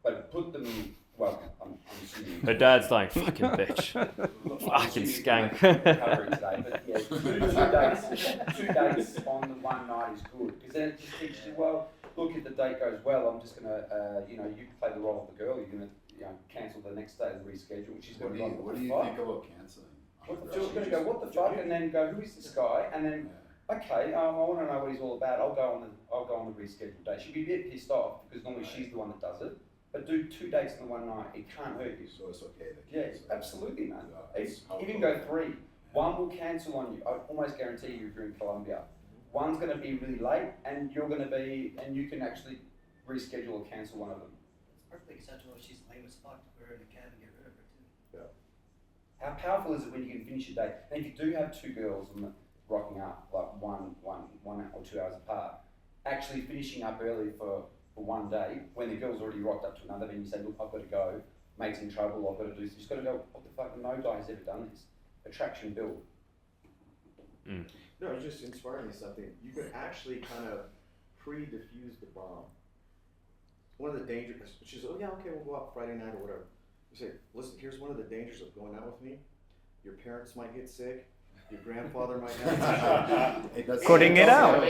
But put them. Well, I'm assuming.
Her dad's like, fucking bitch. Fucking skank.
Recovery today, but yeah, 2 dates on the one night is good because then it just teaches you. Well, look, if the date goes well, I'm just gonna, you play the role of the girl. You're gonna, cancel the next day and reschedule. Which is
What
gonna
do
be
you,
like,
what do you think about cancelling?
She's gonna go, what the fuck, and then go, who is this guy? And then, okay, I want to know what he's all about. I'll go on the rescheduled date. She'll be a bit pissed off because normally she's the one that does it. But do 2 dates in the one night. It can't hurt you.
So it's okay.
Yeah, absolutely, man.
Yeah,
Even go 3. One will cancel on you. I almost guarantee you if you're in Colombia. One's going to be really late, and you can actually reschedule or cancel one of them.
It's perfectly acceptable if she's lame as fuck to put her in a cab and get rid of her too.
Yeah.
How powerful is it when you can finish your day? And if you do have 2 girls rocking up like 1 or 2 hours apart, actually finishing up early for 1 day, when the girl's already rocked up to another, then you say, look, I've got to go, mate's in trouble, I've got to do this. You've got to go, what the fuck, no guy has ever done this. Attraction build.
No, it just inspired me something. You could actually kind of pre-diffuse the bomb. One of the dangers, she says, oh yeah, okay, we'll go out Friday night or whatever. You say, listen, here's one of the dangers of going out with me. Your parents might get sick. Your grandfather might have
Calling it out.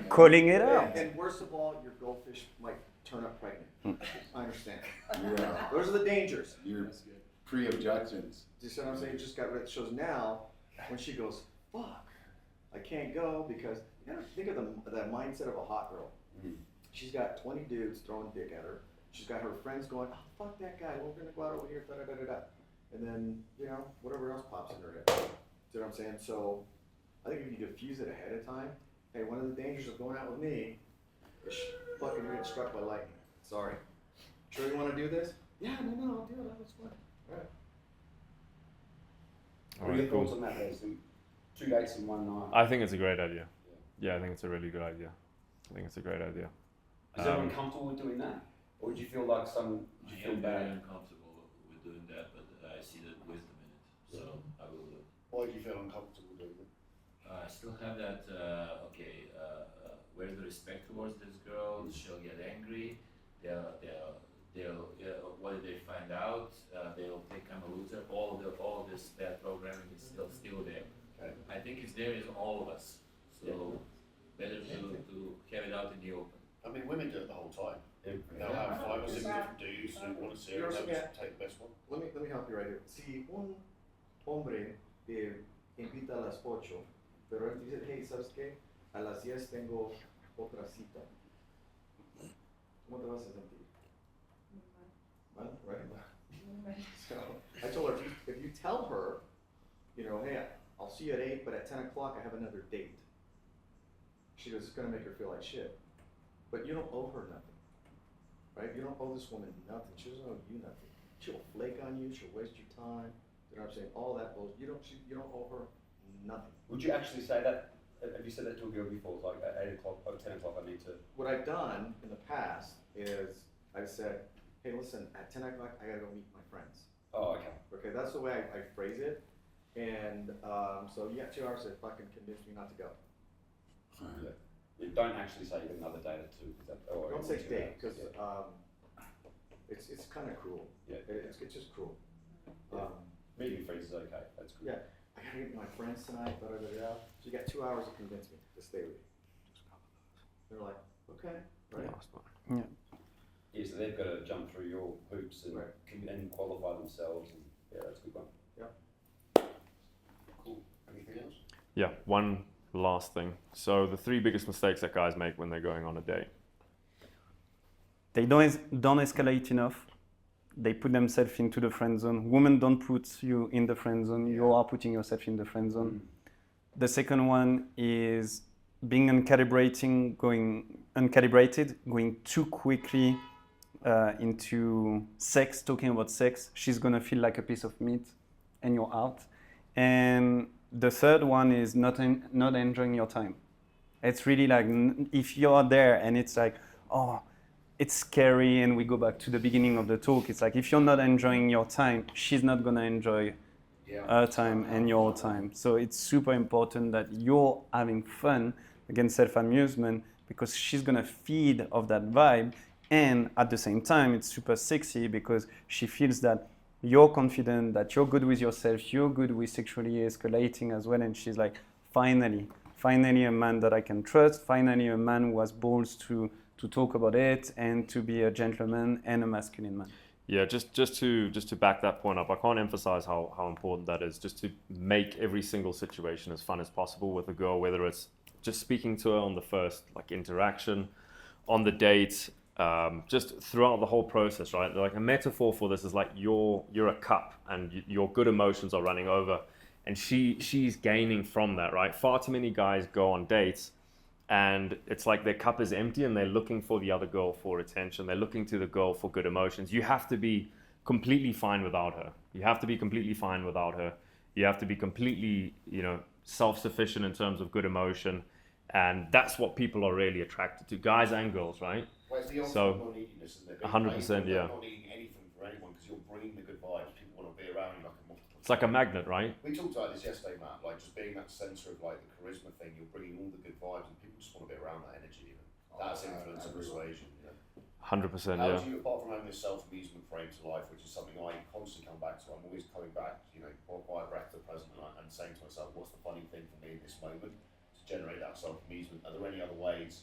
Calling it out.
And worst of all, your goldfish might turn up pregnant. I understand. Yeah. Those are the dangers.
Your pre-objections.
Do you see what I'm saying? Just got rid of shows now. When she goes, fuck, I can't go because you gotta think of that mindset of a hot girl. She's got 20 dudes throwing dick at her. She's got her friends going, oh fuck that guy, we're gonna go out over here, da da da da. And then whatever else pops in her head. See what I'm saying? So I think if you diffuse it ahead of time, hey, one of the dangers of going out with me is fucking getting struck by lightning. Sorry. Sure you want to do this? Yeah, no, I'll do it. That's fine. All right.
What are your thoughts on that, Leslie? 2 dates in 1 night.
I think it's a great idea. Yeah, I think it's a really good idea. I think it's a great idea.
Is everyone comfortable with doing that? Or would you feel like
I am very uncomfortable with doing that, but I see the wisdom in it, so I will do it.
Why do you feel uncomfortable doing it?
I still have that, where's the respect towards this girl? She'll get angry. What did they find out? They'll think I'm a loser. All of this bad programming is still there.
Okay.
I think it's there in all of us. So better to have it out in the open.
I mean, women do it the whole time. They'll have 5 or 6 different dudes who want to see her and they'll take the best one.
Let me help you right here. Si un hombre invita a las 8, pero él dice, hey, ¿sabes qué? A las 10 tengo otra cita. ¿Cómo te vas a sentir? Mal, right? So I told her, if you tell her see you at 8, but at 10 o'clock I have another date. She goes, it's gonna make her feel like shit. But you don't owe her nothing, right? You don't owe this woman nothing. She doesn't owe you nothing. She'll flake on you, she'll waste your time, you know what I'm saying? All that bullshit. You don't owe her nothing.
Would you actually say that? Have you said that to a girl before? Like at 8 o'clock or 10 o'clock, I need to.
What I've done in the past is I said, hey, listen, at 10 o'clock I gotta go meet my friends.
Oh, okay.
Okay, that's the way I phrase it. And so you got 2 hours to fucking convince me not to go.
Yeah. You don't actually say you got another date at 2.
Don't say date, because it's kind of cruel.
Yeah.
It's just cruel.
Yeah. Meeting friends is okay. That's good.
Yeah. I gotta meet my friends tonight, da da da da. So you got 2 hours to convince me to stay with you. They're like, okay, right?
Yeah, so they've got to jump through your hoops and, and qualify themselves. And, yeah, that's a good one.
Yeah.
Cool. Anything else?
Yeah, one last thing. So the 3 biggest mistakes that guys make when they're going on a date.
They don't escalate enough. They put themselves into the friend zone. Women don't put you in the friend zone. You are putting yourself in the friend zone. The second one is being uncalibrated, going too quickly into sex, talking about sex. She's gonna feel like a piece of meat, and you're out. And the third one is not enjoying your time. It's really like if you're there and it's like, oh, it's scary, and we go back to the beginning of the talk. It's like if you're not enjoying your time, she's not gonna enjoy her time and your time. So it's super important that you're having fun, again, self-amusement, because she's gonna feed off that vibe. And at the same time, it's super sexy because she feels that you're confident, that you're good with yourself, you're good with sexually escalating as well. And she's like, finally a man that I can trust, finally a man who has balls to talk about it and to be a gentleman and a masculine man.
Yeah, just to back that point up, I can't emphasize how important that is, just to make every single situation as fun as possible with a girl, whether it's just speaking to her on the first interaction, on the date, just throughout the whole process, right? Like a metaphor for this is like you're a cup and your good emotions are running over, and she's gaining from that, right? Far too many guys go on dates and it's like their cup is empty and they're looking for the other girl for attention. They're looking to the girl for good emotions. You have to be completely fine without her. You have to be completely fine without her. You have to be completely, self-sufficient in terms of good emotion. And that's what people are really attracted to, guys and girls, right?
Well, it's the
So,
non-neediness, isn't it?
100%, yeah.
You're not needing anything for anyone because you're bringing the good vibes. People want to be around you like a multiple.
It's like a magnet, right?
We talked about this yesterday, Matt. Like just being that centre of like the charisma thing, you're bringing all the good vibes, and people just want to be around that energy. That's influence and persuasion.
100%,
How
yeah.
do you, apart from having this self-amusement frame to life, which is something I constantly come back to, I'm always coming back, by a breath to the present and saying to myself, what's the funny thing for me in this moment to generate that self-amusement? Are there any other ways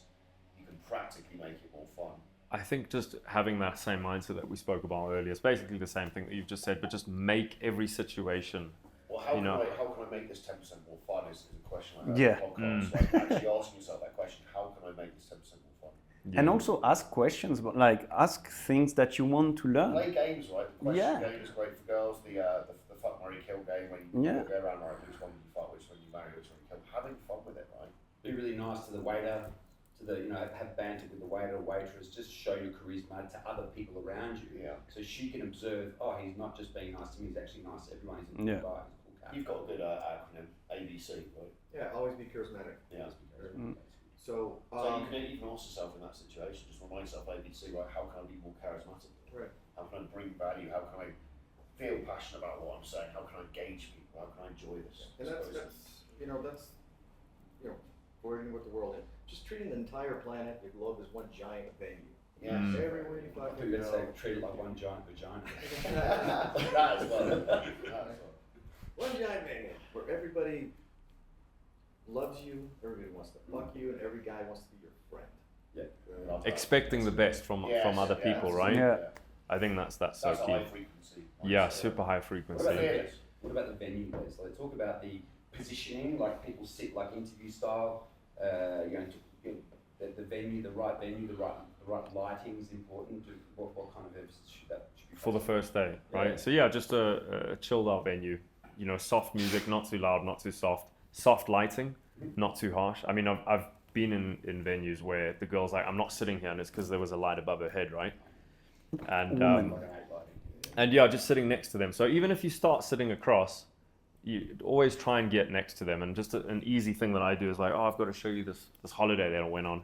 you can practically make it more fun?
I think just having that same mindset that we spoke about earlier, it's basically the same thing that you've just said, but just make every situation.
Well, how can I make this 10% more fun is a question I have
Yeah.
on the podcast. Like actually asking yourself that question, how can I make this 10% more fun?
And also ask questions, but ask things that you want to learn.
Play games, right? The question game is great for girls. The fuck, marry, kill game where you go around like which one you fuck, which one you marry, which one you kill. Having fun with it, right?
Be really nice to the waiter, have banter with the waiter or waitress, just show your charisma to other people around you.
Yeah.
So she can observe, oh, he's not just being nice to me, he's actually nice to everyone. He's a good guy, he's a cool character.
You've got a good acronym, ABC, right?
Yeah, always be charismatic.
Yeah.
So
you can even ask yourself in that situation, just remind yourself ABC, right? How can I be more charismatic?
Right.
How can I bring value? How can I feel passionate about what I'm saying? How can I engage people? How can I enjoy this?
And that's working with the world and just treating the entire planet, the globe, as one giant venue.
Yes.
Everywhere you fucking
You'd say
go.
treat it like one giant vagina.
That as well.
One giant venue where everybody loves you, everybody wants to fuck you, and every guy wants to be your friend.
Yeah.
Expecting the best from other people, right?
Yeah.
I think that's so key.
High frequency.
Yeah, super high frequency.
What about the venue, guys? Like, talk about the positioning, like people sit like interview style. The venue, the right lighting is important. What kind of emphasis should that be?
For the first day, right?
Yeah.
So yeah, just a chilled out venue. you know, soft music, not too loud, not too soft. Soft lighting, not too harsh. I mean, I've been in venues where the girl's like, I'm not sitting here, and it's because there was a light above her head, right? And yeah, just sitting next to them. So even if you start sitting across, you always try and get next to them. And just an easy thing that I do is like, oh, I've got to show you this holiday that I went on.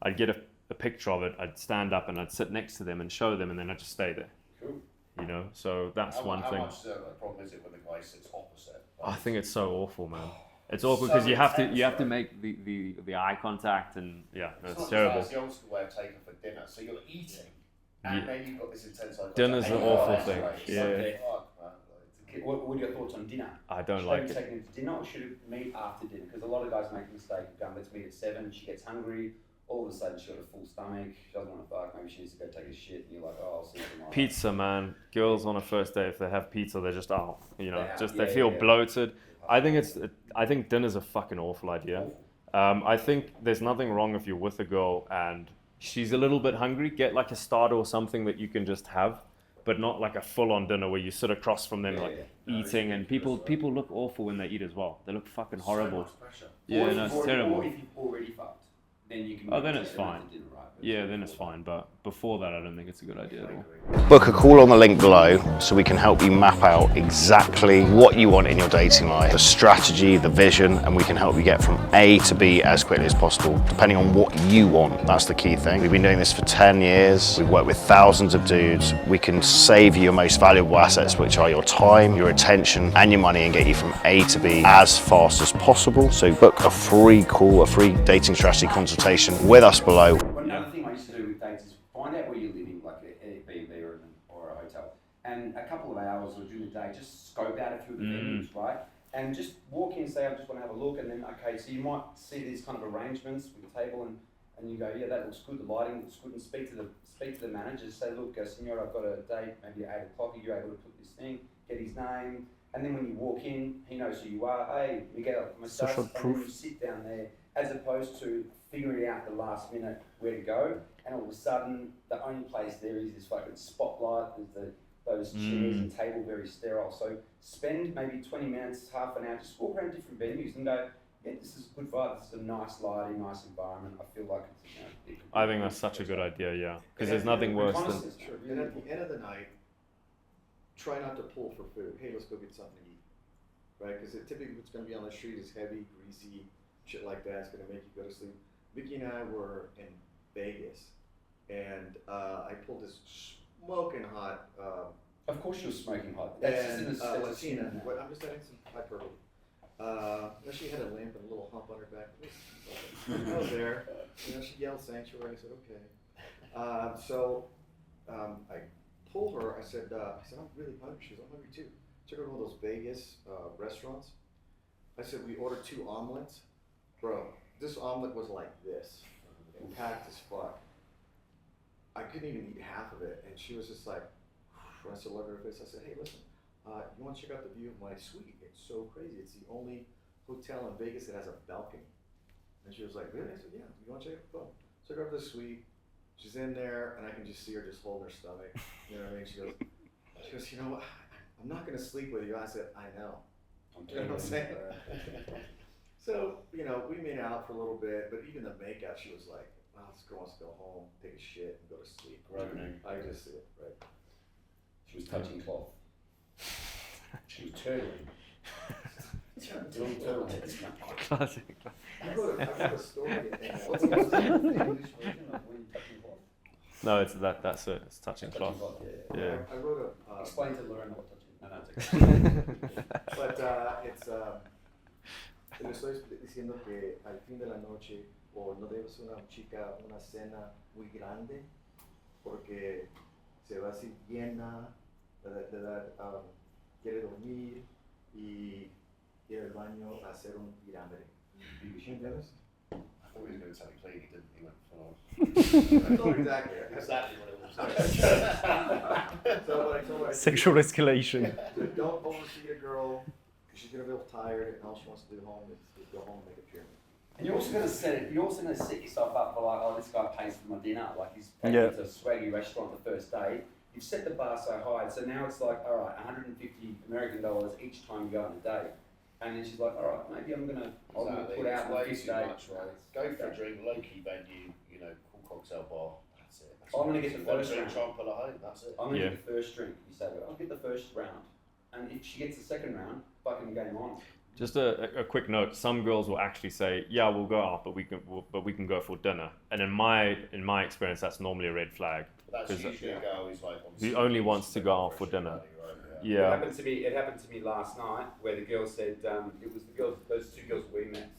I'd get a picture of it, I'd stand up and I'd sit next to them and show them, and then I'd just stay there.
Cool.
You know, so that's one thing.
How much problem is it when the guy sits opposite?
I think it's so awful, man. It's awful because you have to make the eye contact, and yeah, it's terrible.
It's the old school way of taking for dinner. So you're eating, and then you've got this intense eye contact.
Dinner's an awful thing. Yeah.
What are your thoughts on dinner?
I don't
should
like
it.
it.
Should take it to dinner, or should it meet after dinner? Because a lot of guys make the mistake of going, let's meet at 7, she gets hungry, all of a sudden she's got a full stomach, she doesn't want to fuck, maybe she needs to go take a shit, and you're like, oh, I'll see you tomorrow.
Pizza, man. Girls on a first date, if they have pizza, they're just they
Yeah,
feel
yeah.
bloated. I think dinner's a fucking awful idea. I think there's nothing wrong if you're with a girl and she's a little bit hungry. Get like a starter or something that you can just have, but not like a full-on dinner where you sit across from them eating, and people look awful when they eat as well. They look fucking horrible.
So much pressure.
Yeah, no, it's terrible.
Or if you've already fucked, then you can.
Oh, then it's
take them
fine.
after dinner, right?
Yeah, then it's fine. But before that, I don't think it's a good idea at all.
Book a call on the link below so we can help you map out exactly what you want in your dating life, the strategy, the vision, and we can help you get from A to B as quickly as possible, depending on what you want. That's the key thing. We've been doing this for 10 years. We've worked with thousands of dudes. We can save you your most valuable assets, which are your time, your attention, and your money, and get you from A to B as fast as possible. So book a free call, a free dating strategy consultation with us below.
Another thing I used to do with dates is find out where you're living, like a Airbnb or a hotel, and a couple of hours or during the day, just scope out a few of the venues, right? And just walk in and say, I just want to have a look, and then, okay, so you might see these kind of arrangements with a table, and you go, yeah, that looks good, the lighting looks good, and speak to the manager, say, look, senor, I've got a date, maybe at 8 o'clock, are you able to put this thing, get his name, and then when you walk in, he knows who you are, hey, Miguel, myself, and then you sit down there, as opposed to figuring out the last minute where to go, and all of a sudden, the only place there is this fucking spotlight, there's those chairs and table very sterile. So spend maybe 20 minutes, half an hour, just walk around different venues and go, yeah, this is a good vibe, this is a nice lighting, nice environment. I feel like it's,
I think that's such a good idea, yeah. Because there's nothing worse than...
And at the end of the night, try not to pull for food. Hey, let's go get something to eat, right? Because typically what's going to be on the street is heavy, greasy, shit like that. It's going to make you go to sleep. Vicky and I were in Vegas, and I pulled this smoking hot.
Of course, you're smoking hot. That's
and
just in
Latina. I'm just adding some hyperbole. She had a lamp and a little hump on her back. I was there. She yelled sanctuary. I said, okay. So I told her. I said, I'm really hungry. She goes, I'm hungry too. Took her to one of those Vegas restaurants. I said, we ordered 2 omelets. Bro, this omelet was like this, packed as fuck. I couldn't even eat half of it, and she was just like, I said, look at her face. I said, hey, listen, you want to check out the view of my suite? It's so crazy. It's the only hotel in Vegas that has a balcony. And she was like, really? I said, yeah. You want to check it? Go. Took her to the suite. She's in there, and I can just see her just holding her stomach. You know what I mean? She goes, you know what? I'm not going to sleep with you. I said, I know. You know what I'm saying? So, we made out for a little bit, but even the makeout, she was like, oh, this girl wants to go home, take a shit, and go to sleep.
Groaning.
I just see it, right?
She was touching cloth. She was turtling.
Classic.
I wrote a story.
What's the English version of when you're touching cloth?
No, that's it. It's touching cloth. Yeah.
I wrote a.
Explain to Lauren what touching. No, it's okay.
But it's. Le estoy diciendo que al fin de la noche, o no debe ser una chica, una cena muy grande, porque se va así llena, quiere dormir y ir al baño a hacer un pirámide. ¿Entiendes?
I thought he was going to tell you clean, he didn't, he went full on.
Not exactly what it was. So what I told her,
Sexual escalation.
don't overfeed a girl. She's gonna feel tired, and all she wants to do home is go home and make a pyramid.
And you're also going to set yourself up for like, oh, this guy pays for my dinner. Like he's taking me to a swaggy restaurant the first day. you've set the bar so high, so now it's like, all right, $150 American each time you go on a date. And then she's like, all right, maybe I'm gonna put out
It's
the
way
fifth
too
date.
much, right? Go for a drink, low-key venue, you know, cool cocktail bar. That's it.
I'm gonna get the
one
first
drink,
round.
try and pull it home. That's it.
I'm gonna
Yeah.
get the first drink. You say, well, I'll get the first round. And if she gets the second round, fucking game on.
Just a quick note. Some girls will actually say, "Yeah, we'll go out, but we can go for dinner." And in my experience, that's normally a red flag.
That's
'Cause,
usually a girl who's like,
Who only wants to go out for dinner. Yeah.
It happened to me last night where the girl said, it was those two girls we met,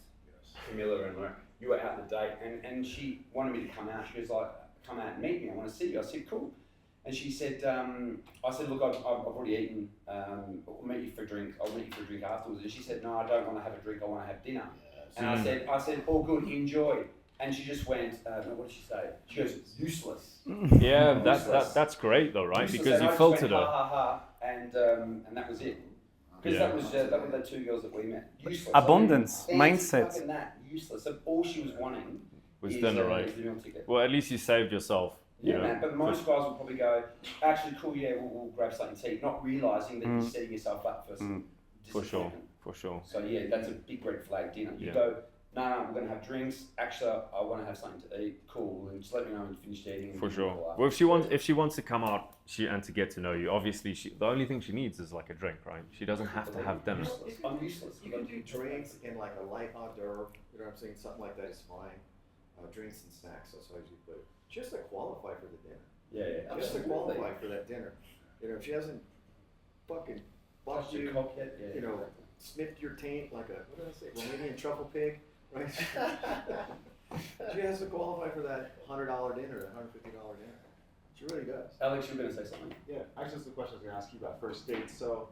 Camilla and Laura, you were out on a date, and she wanted me to come out. She was like, come out and meet me, I want to see you. I said, cool. And she said, I said, look, I've already eaten, I'll meet you for a drink afterwards. And she said, no, I don't want to have a drink, I want to have dinner. And I said, all good, enjoy. And she just went, no, what did she say? She goes, useless.
Yeah,
Useless.
that's great though, right?
Useless.
Because
And
you
I just
filtered
went,
her.
ha, ha, ha, and that was it. Because
Yeah.
that were the two girls that we met. Useless.
Abundance,
I mean,
mindset.
fucking that, useless. So all she was wanting
Was
is,
dinner, right?
is the meal ticket.
Well, at least you saved yourself.
Yeah,
You know,
man. But most guys will probably go, actually, cool, yeah, we'll grab something to eat, not realising that you're setting yourself up for some
for sure,
disappointment.
for sure.
So yeah, that's a big red flag dinner. You
Yeah.
go, no, we're going to have drinks. Actually, I want to have something to eat. Cool, and just let me know when you finished eating. and
For
we can
sure.
call
Well,
after.
if she wants to come out and to get to know you, obviously the only thing she needs is like a drink, right? She doesn't have to have dinner.
I'm useless.
You can do drinks in like a light hors d'oeuvre, you know what I'm saying? Something like that is fine. Drinks and snacks, that's how I usually put it. Just to qualify for the dinner.
Yeah,
Just to
absolutely.
qualify for that dinner. You know, if she hasn't fucking
Touched
fucked
your
you,
cock yet? Yeah,
you know,
exactly.
sniffed your taint like a, what did I say, Romanian truffle pig, right? She has to qualify for that $100 dinner, that $150 dinner. She really does.
Alex, you were going to say something.
Yeah, actually, this is the question I was going to ask you about first dates. So,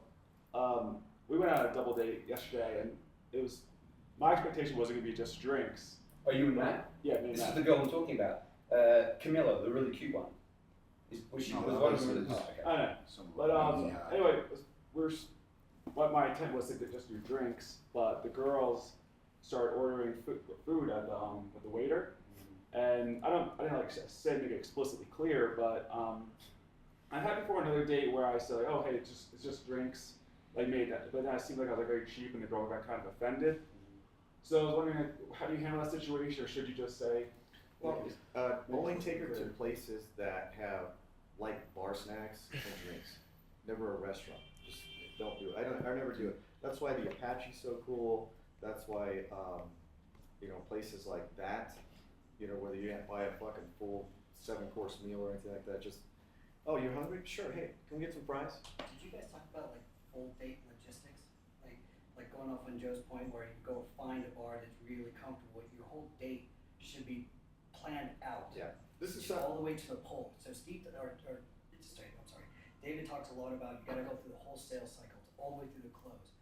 we went on a double date yesterday, and it was my expectation wasn't going to be just drinks.
Are you and Matt?
Yeah, me and
This is
Matt.
the girl I'm talking about. Camilla, the really cute one. Was one of them? Oh, okay.
I know. But anyway, what my intent was to just do drinks, but the girls started ordering food at the waiter, and I didn't like say make it explicitly clear, but I had before another date where I said like, oh hey, it's just drinks, like made that, but then it seemed like I was like very cheap, and the girl got kind of offended. So I was wondering, like, how do you handle that situation, or should you just say?
Well, only take her to places that have like bar snacks and drinks. Never a restaurant. Just don't do it. I never do it. That's why the Apache's so cool. That's why you know, places like that, you know, whether you buy a fucking full 7-course meal or anything like that, just, oh, you're hungry? Sure, hey, can we get some fries?
Did you guys talk about like full date logistics? Like going off on Joe's point where you go find a bar that's really comfortable. Your whole date should be planned out.
Yeah. This is
all the way to the pole. So David talks a lot about you gotta go through the whole sales cycle, all the way through the close.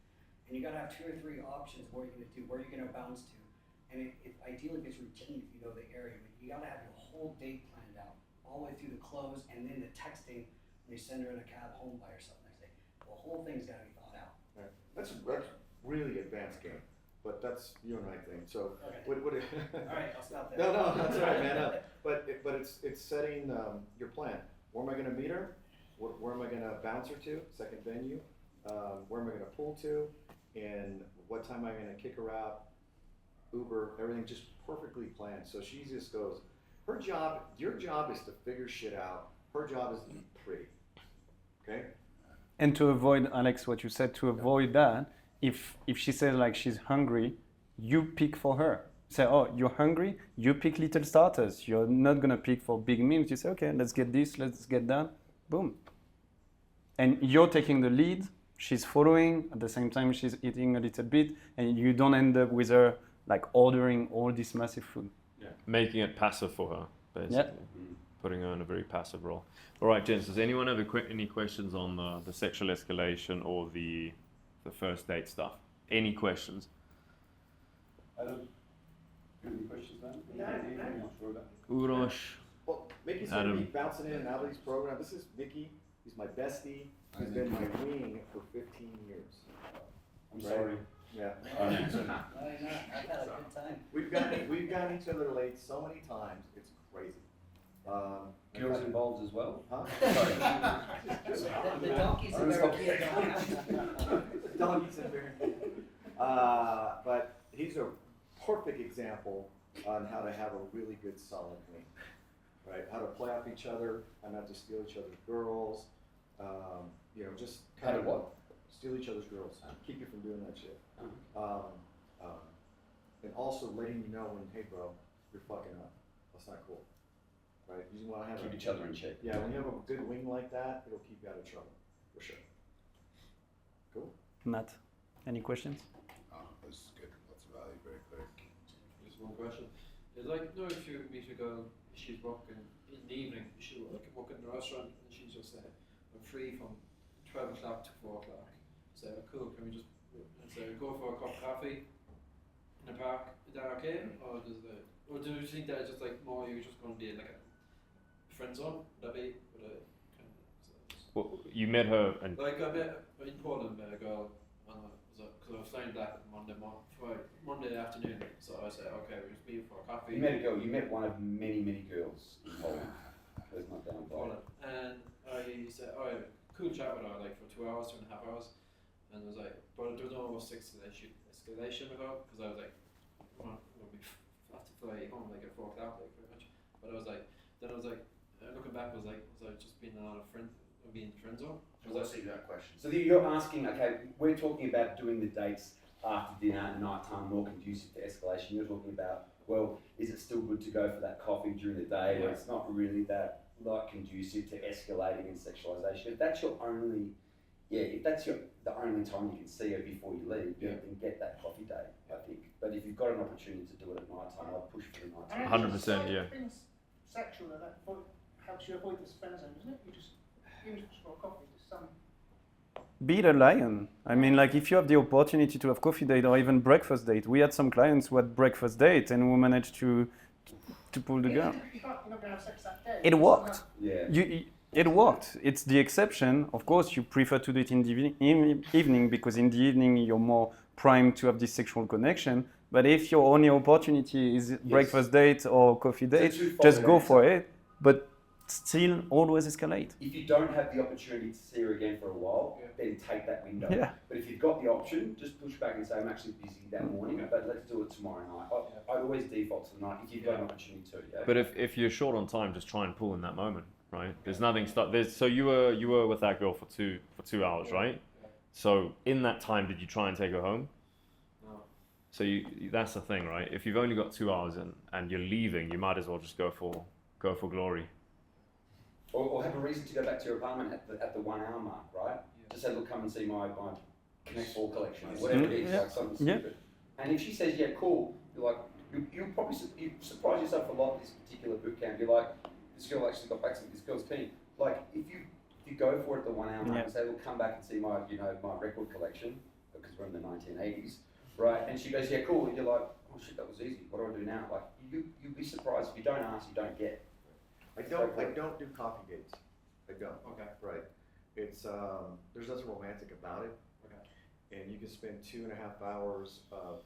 And you gotta have 2 or 3 options where you're gonna do, where you're gonna bounce to. And ideally if it's routine, if you know the area, but you gotta have your whole date planned out, all the way through the close, and then the texting when you send her in a cab home by herself next day. The whole thing's gotta be thought out.
Right. That's really advanced game, but that's you and I thing. So
Okay.
what
All right, I'll stop there.
No, that's all right, man. But it's setting your plan. Where am I going to meet her? Where am I going to bounce her to? Second venue. Where am I going to pull to? And what time am I going to kick her out? Uber, everything just perfectly planned. So she just goes. Your job is to figure shit out. Her job is to be pretty. Okay.
And to avoid, Alex, what you said, to avoid that, if she says like she's hungry, you pick for her. Say, oh, you're hungry? You pick little starters. You're not gonna pick for big meals. You say, okay, let's get this, let's get that. Boom. And you're taking the lead. She's following. At the same time, she's eating a little bit, and you don't end up with her like ordering all this massive food.
Yeah. Making it passive for her, basically.
Yeah.
Putting her in a very passive role. All right, gents, does anyone have any questions on the sexual escalation or the first date stuff? Any questions?
Adam, any questions, man?
No.
Not sure about.
Urosh.
Well, Mickey's going to be
Adam.
bouncing in and out of these programs. This is Mickey. He's my bestie. He's been my wing for 15 years.
I'm
Right.
sorry.
Yeah.
Why not? I've had a good time.
We've gotten each other late so many times. It's crazy.
Girls involved as well?
Huh?
The donkeys are very cute.
Donkeys are very. But he's a perfect example on how to have a really good solid wing, right? How to play off each other, how not to steal each other's girls, you know, just
How to what?
steal each other's girls, keep you from doing that shit. And also letting you know when, hey bro, you're fucking up. That's not cool, right? You want to have
Keep each other in check.
Yeah, when you have a good wing like that, it'll keep you out of trouble, for sure. Cool.
Matt, any questions?
This is good. Lots of value, very quick. Just one question. It's like, no, if you meet a girl, she's working in the evening, she work in the restaurant, and she's just I'm free from 12 o'clock to 4 o'clock. Say, cool, can we just go for a cup of coffee in the park? Is that okay? Or do you think that it's just like more you're just going to be like a friend zone? Would that be?
Well, you met her and
Like I met in Poland, met a girl, because I was flying back Monday afternoon. So I said, okay, we'll just meet for a coffee.
You met a girl, you met one of many, many girls in Poland. That's not down
Poland. And I said, oh, yeah, cool chat with her, like for 2 hours, 2.5 hours. And I was like, but there was no escalation with her, because I was like, we have to fly home like at 4 o'clock, like pretty much. But I was like, looking back, was I just being a friend zone?
So what's that question?
So you're asking, okay, we're talking about doing the dates after dinner at night time more conducive to escalation. You're talking about, well, is it still good to go for that coffee during the day where it's not really that conducive to escalating and sexualization? If that's your only, if that's the only time you can see her before you leave, then get that coffee date, I think. But if you've got an opportunity to do it at night time, I'll push for the night time.
100%, yeah.
Things sexual that helps you avoid this friend zone, doesn't it? You just for a coffee, just some.
Be the lion. I mean, like if you have the opportunity to have coffee date or even breakfast date. We had some clients who had breakfast date and we managed to pull the girl.
You're not going to have sex that day.
It worked.
Yeah.
It worked. It's the exception. Of course, you prefer to do it in the evening because in the evening you're more primed to have this sexual connection. But if your only opportunity is breakfast date or coffee date, just go for it. But still always escalate.
If you don't have the opportunity to see her again for a while, then take that window.
Yeah.
But if you've got the option, just push back and say, I'm actually busy that morning, but let's do it tomorrow night. I always default to the night if you've got an opportunity to. Yeah?
But if you're short on time, just try and pull in that moment, right? There's nothing so you were with that girl for 2 hours, right? So in that time, did you try and take her home?
No.
So that's the thing, right? If you've only got 2 hours and you're leaving, you might as well just go for glory.
Or have a reason to go back to your apartment at the 1 hour mark, right? Just say, look, come and see my Connect 4 collection, or whatever it is, like something stupid. And if she says, yeah, cool, you're like, you'll probably surprise yourself a lot this particular boot camp. You're like, this girl actually got back to me, this girl's keen. Like, if you go for it at the 1 hour mark and say, look, come back and see my record collection, because we're in the 1980s, right? And she goes, yeah, cool. And you're like, oh shit, that was easy. What do I do now? Like, you'll be surprised. If you don't ask, you don't get.
I don't do coffee dates. I don't.
Okay.
Right. It's there's nothing romantic about it.
Okay.
And you can spend 2.5 hours of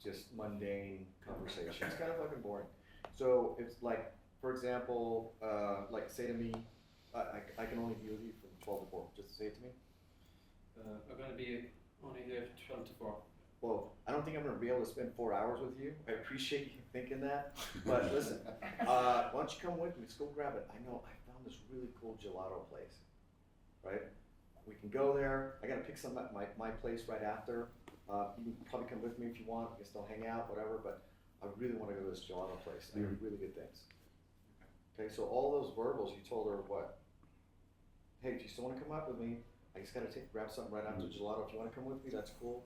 just mundane conversation. It's kind of fucking boring. So it's like, for example, like say to me, I can only be with you from 12 to 4. Just say it to me.
I'm going to be only here 12 to 4.
Well, I don't think I'm going to be able to spend 4 hours with you. I appreciate you thinking that. But listen, why don't you come with me? Let's go grab it. I know I found this really cool gelato place, right? We can go there. I got to pick some at my place right after. You can probably come with me if you want. We can still hang out, whatever. But I really want to go to this gelato place. They do really good things. Okay, so all those verbals, you told her what? Hey, do you still want to come out with me? I just got to grab something right after gelato. If you want to come with me, that's cool.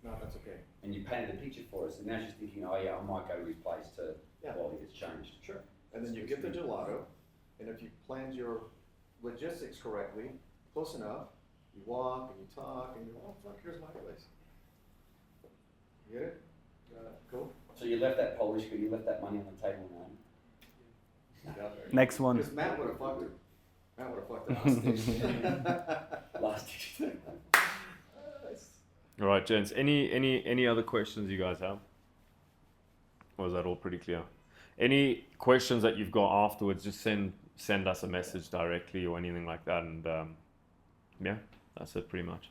No, that's okay.
And you painted a picture for us, and now she's thinking, oh yeah, I might go to his place while he gets changed.
Sure. And then you get the gelato, and if you planned your logistics correctly, close enough, you walk and you talk, and you go, oh fuck, here's my place. You get it? Cool.
So you left that Polish girl, you left that money on the table now.
Next one.
Because Matt would have fucked her. Matt would have fucked her last day.
All right, gents. Any other questions you guys have? Or is that all pretty clear? Any questions that you've got afterwards, just send us a message directly or anything like that, and yeah, that's it pretty much.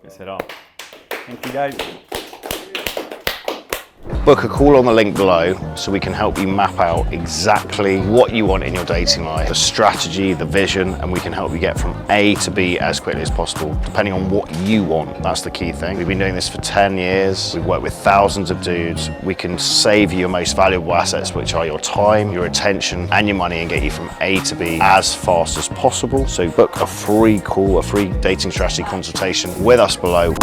Let's head out.
Thank you, guys.
Book a call on the link below so we can help you map out exactly what you want in your dating life, the strategy, the vision, and we can help you get from A to B as quickly as possible, depending on what you want. That's the key thing. We've been doing this for 10 years. We've worked with thousands of dudes. We can save you your most valuable assets, which are your time, your attention, and your money, and get you from A to B as fast as possible. So book a free call, a free dating strategy consultation with us below.